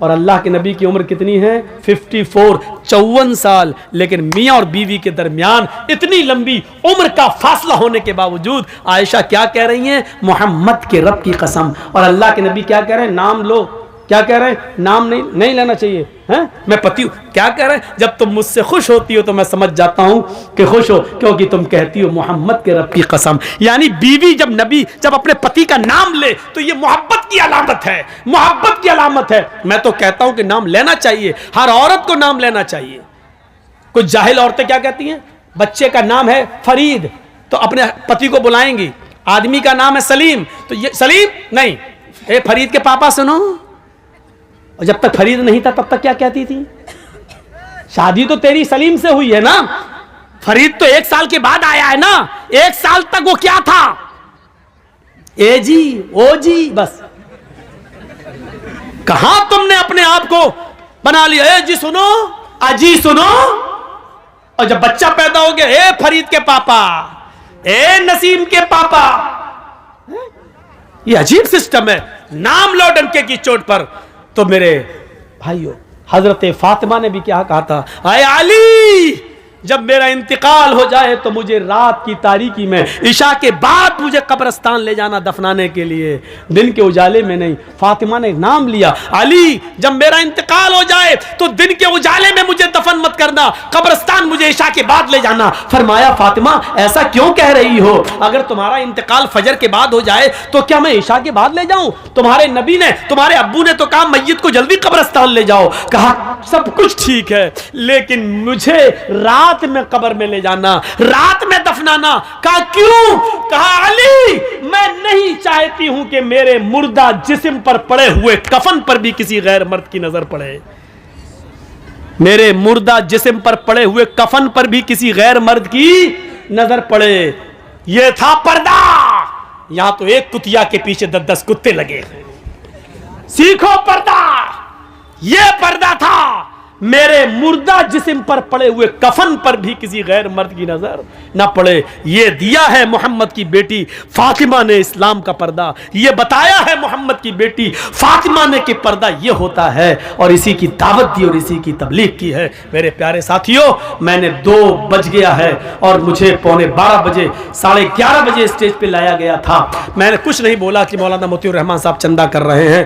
Speaker 1: और अल्लाह के नबी की उम्र कितनी है? 54, 54 साल। लेकिन मियाँ और बीवी के दरमियान इतनी लंबी उम्र का फासला होने के बावजूद आयशा क्या कह रही हैं? मोहम्मद के रब की कसम। और अल्लाह के नबी क्या कह रहे हैं? नाम लो। क्या कह रहे हैं? नाम नहीं लेना चाहिए, हैं? मैं पति हूं। क्या कह रहे हैं? जब तुम मुझसे खुश होती हो तो मैं समझ जाता हूं कि खुश हो, क्योंकि तुम कहती हो मोहम्मद के रब की कसम। यानी बीवी जब अपने पति का नाम ले तो ये मोहब्बत की अलामत है, मोहब्बत की अलामत है। मैं तो कहता हूं कि नाम लेना चाहिए, हर औरत को नाम लेना चाहिए। कुछ जाहिल औरतें क्या कहती हैं? बच्चे का नाम है फरीद तो अपने पति को बुलाएंगी, आदमी का नाम है सलीम तो ये सलीम नहीं, ए फरीद के पापा सुनो। और जब तक फरीद नहीं था तब तक क्या कहती थी? शादी तो तेरी सलीम से हुई है ना, फरीद तो 1 साल के बाद आया है ना। 1 साल तक वो क्या था? ए जी, ओ जी, बस। कहां तुमने अपने आप को बना लिया? ए जी सुनो, अजी सुनो। और जब बच्चा पैदा हो गया, ए फरीद के पापा, ए नसीम के पापा। ये अजीब सिस्टम है, नाम लो डंके की चोट पर। तो मेरे भाइयों, हजरत फातिमा ने भी क्या कहा था? आए अली, जब मेरा इंतकाल हो जाए तो मुझे रात की तारीकी में, इशा के बाद मुझे कब्रिस्तान ले जाना दफनाने के लिए, दिन के उजाले में नहीं। फातिमा ने नाम लिया, अली जब मेरा इंतकाल हो जाए तो दिन के उजाले में मुझे दफन मत करना, कब्रिस्तान मुझे इशा के बाद ले जाना। फरमाया, फातिमा ऐसा क्यों कह रही हो? अगर तुम्हारा इंतकाल फजर के बाद हो जाए तो क्या मैं इशा के बाद ले जाऊं? तुम्हारे नबी ने, तुम्हारे अब्बू ने तो कहा मैयत को जल्दी कब्रिस्तान ले जाओ। कहा सब कुछ ठीक है, लेकिन मुझे रात में कब्र में ले जाना, रात में दफनाना। कहा क्यों? कहा अली मैं नहीं चाहती हूं कि मेरे मुर्दा जिस्म पर पड़े हुए कफन पर भी किसी गैर मर्द की नजर पड़े। मेरे मुर्दा जिस्म पर पड़े हुए कफन पर भी किसी गैर मर्द की नजर पड़े। यह था पर्दा। यहां तो एक कुतिया के पीछे 10-10 कुत्ते लगे। सीखो पर्दा, यह पर्दा था। मेरे मुर्दा जिस्म पर पड़े हुए कफन पर भी किसी गैर मर्द की नजर ना पड़े। ये दिया है मोहम्मद की बेटी फातिमा ने इस्लाम का पर्दा। ये बताया है मोहम्मद की बेटी फातिमा ने कि पर्दा ये होता है, और इसी की दावत दी और इसी की तबलीग की है। मेरे प्यारे साथियों, मैंने 2 बज गया है और मुझे 11:15 बजे, 11:30 बजे स्टेज पे लाया गया था। मैंने कुछ नहीं बोला कि मौलाना मोतियुर रहमान साहब चंदा कर रहे हैं।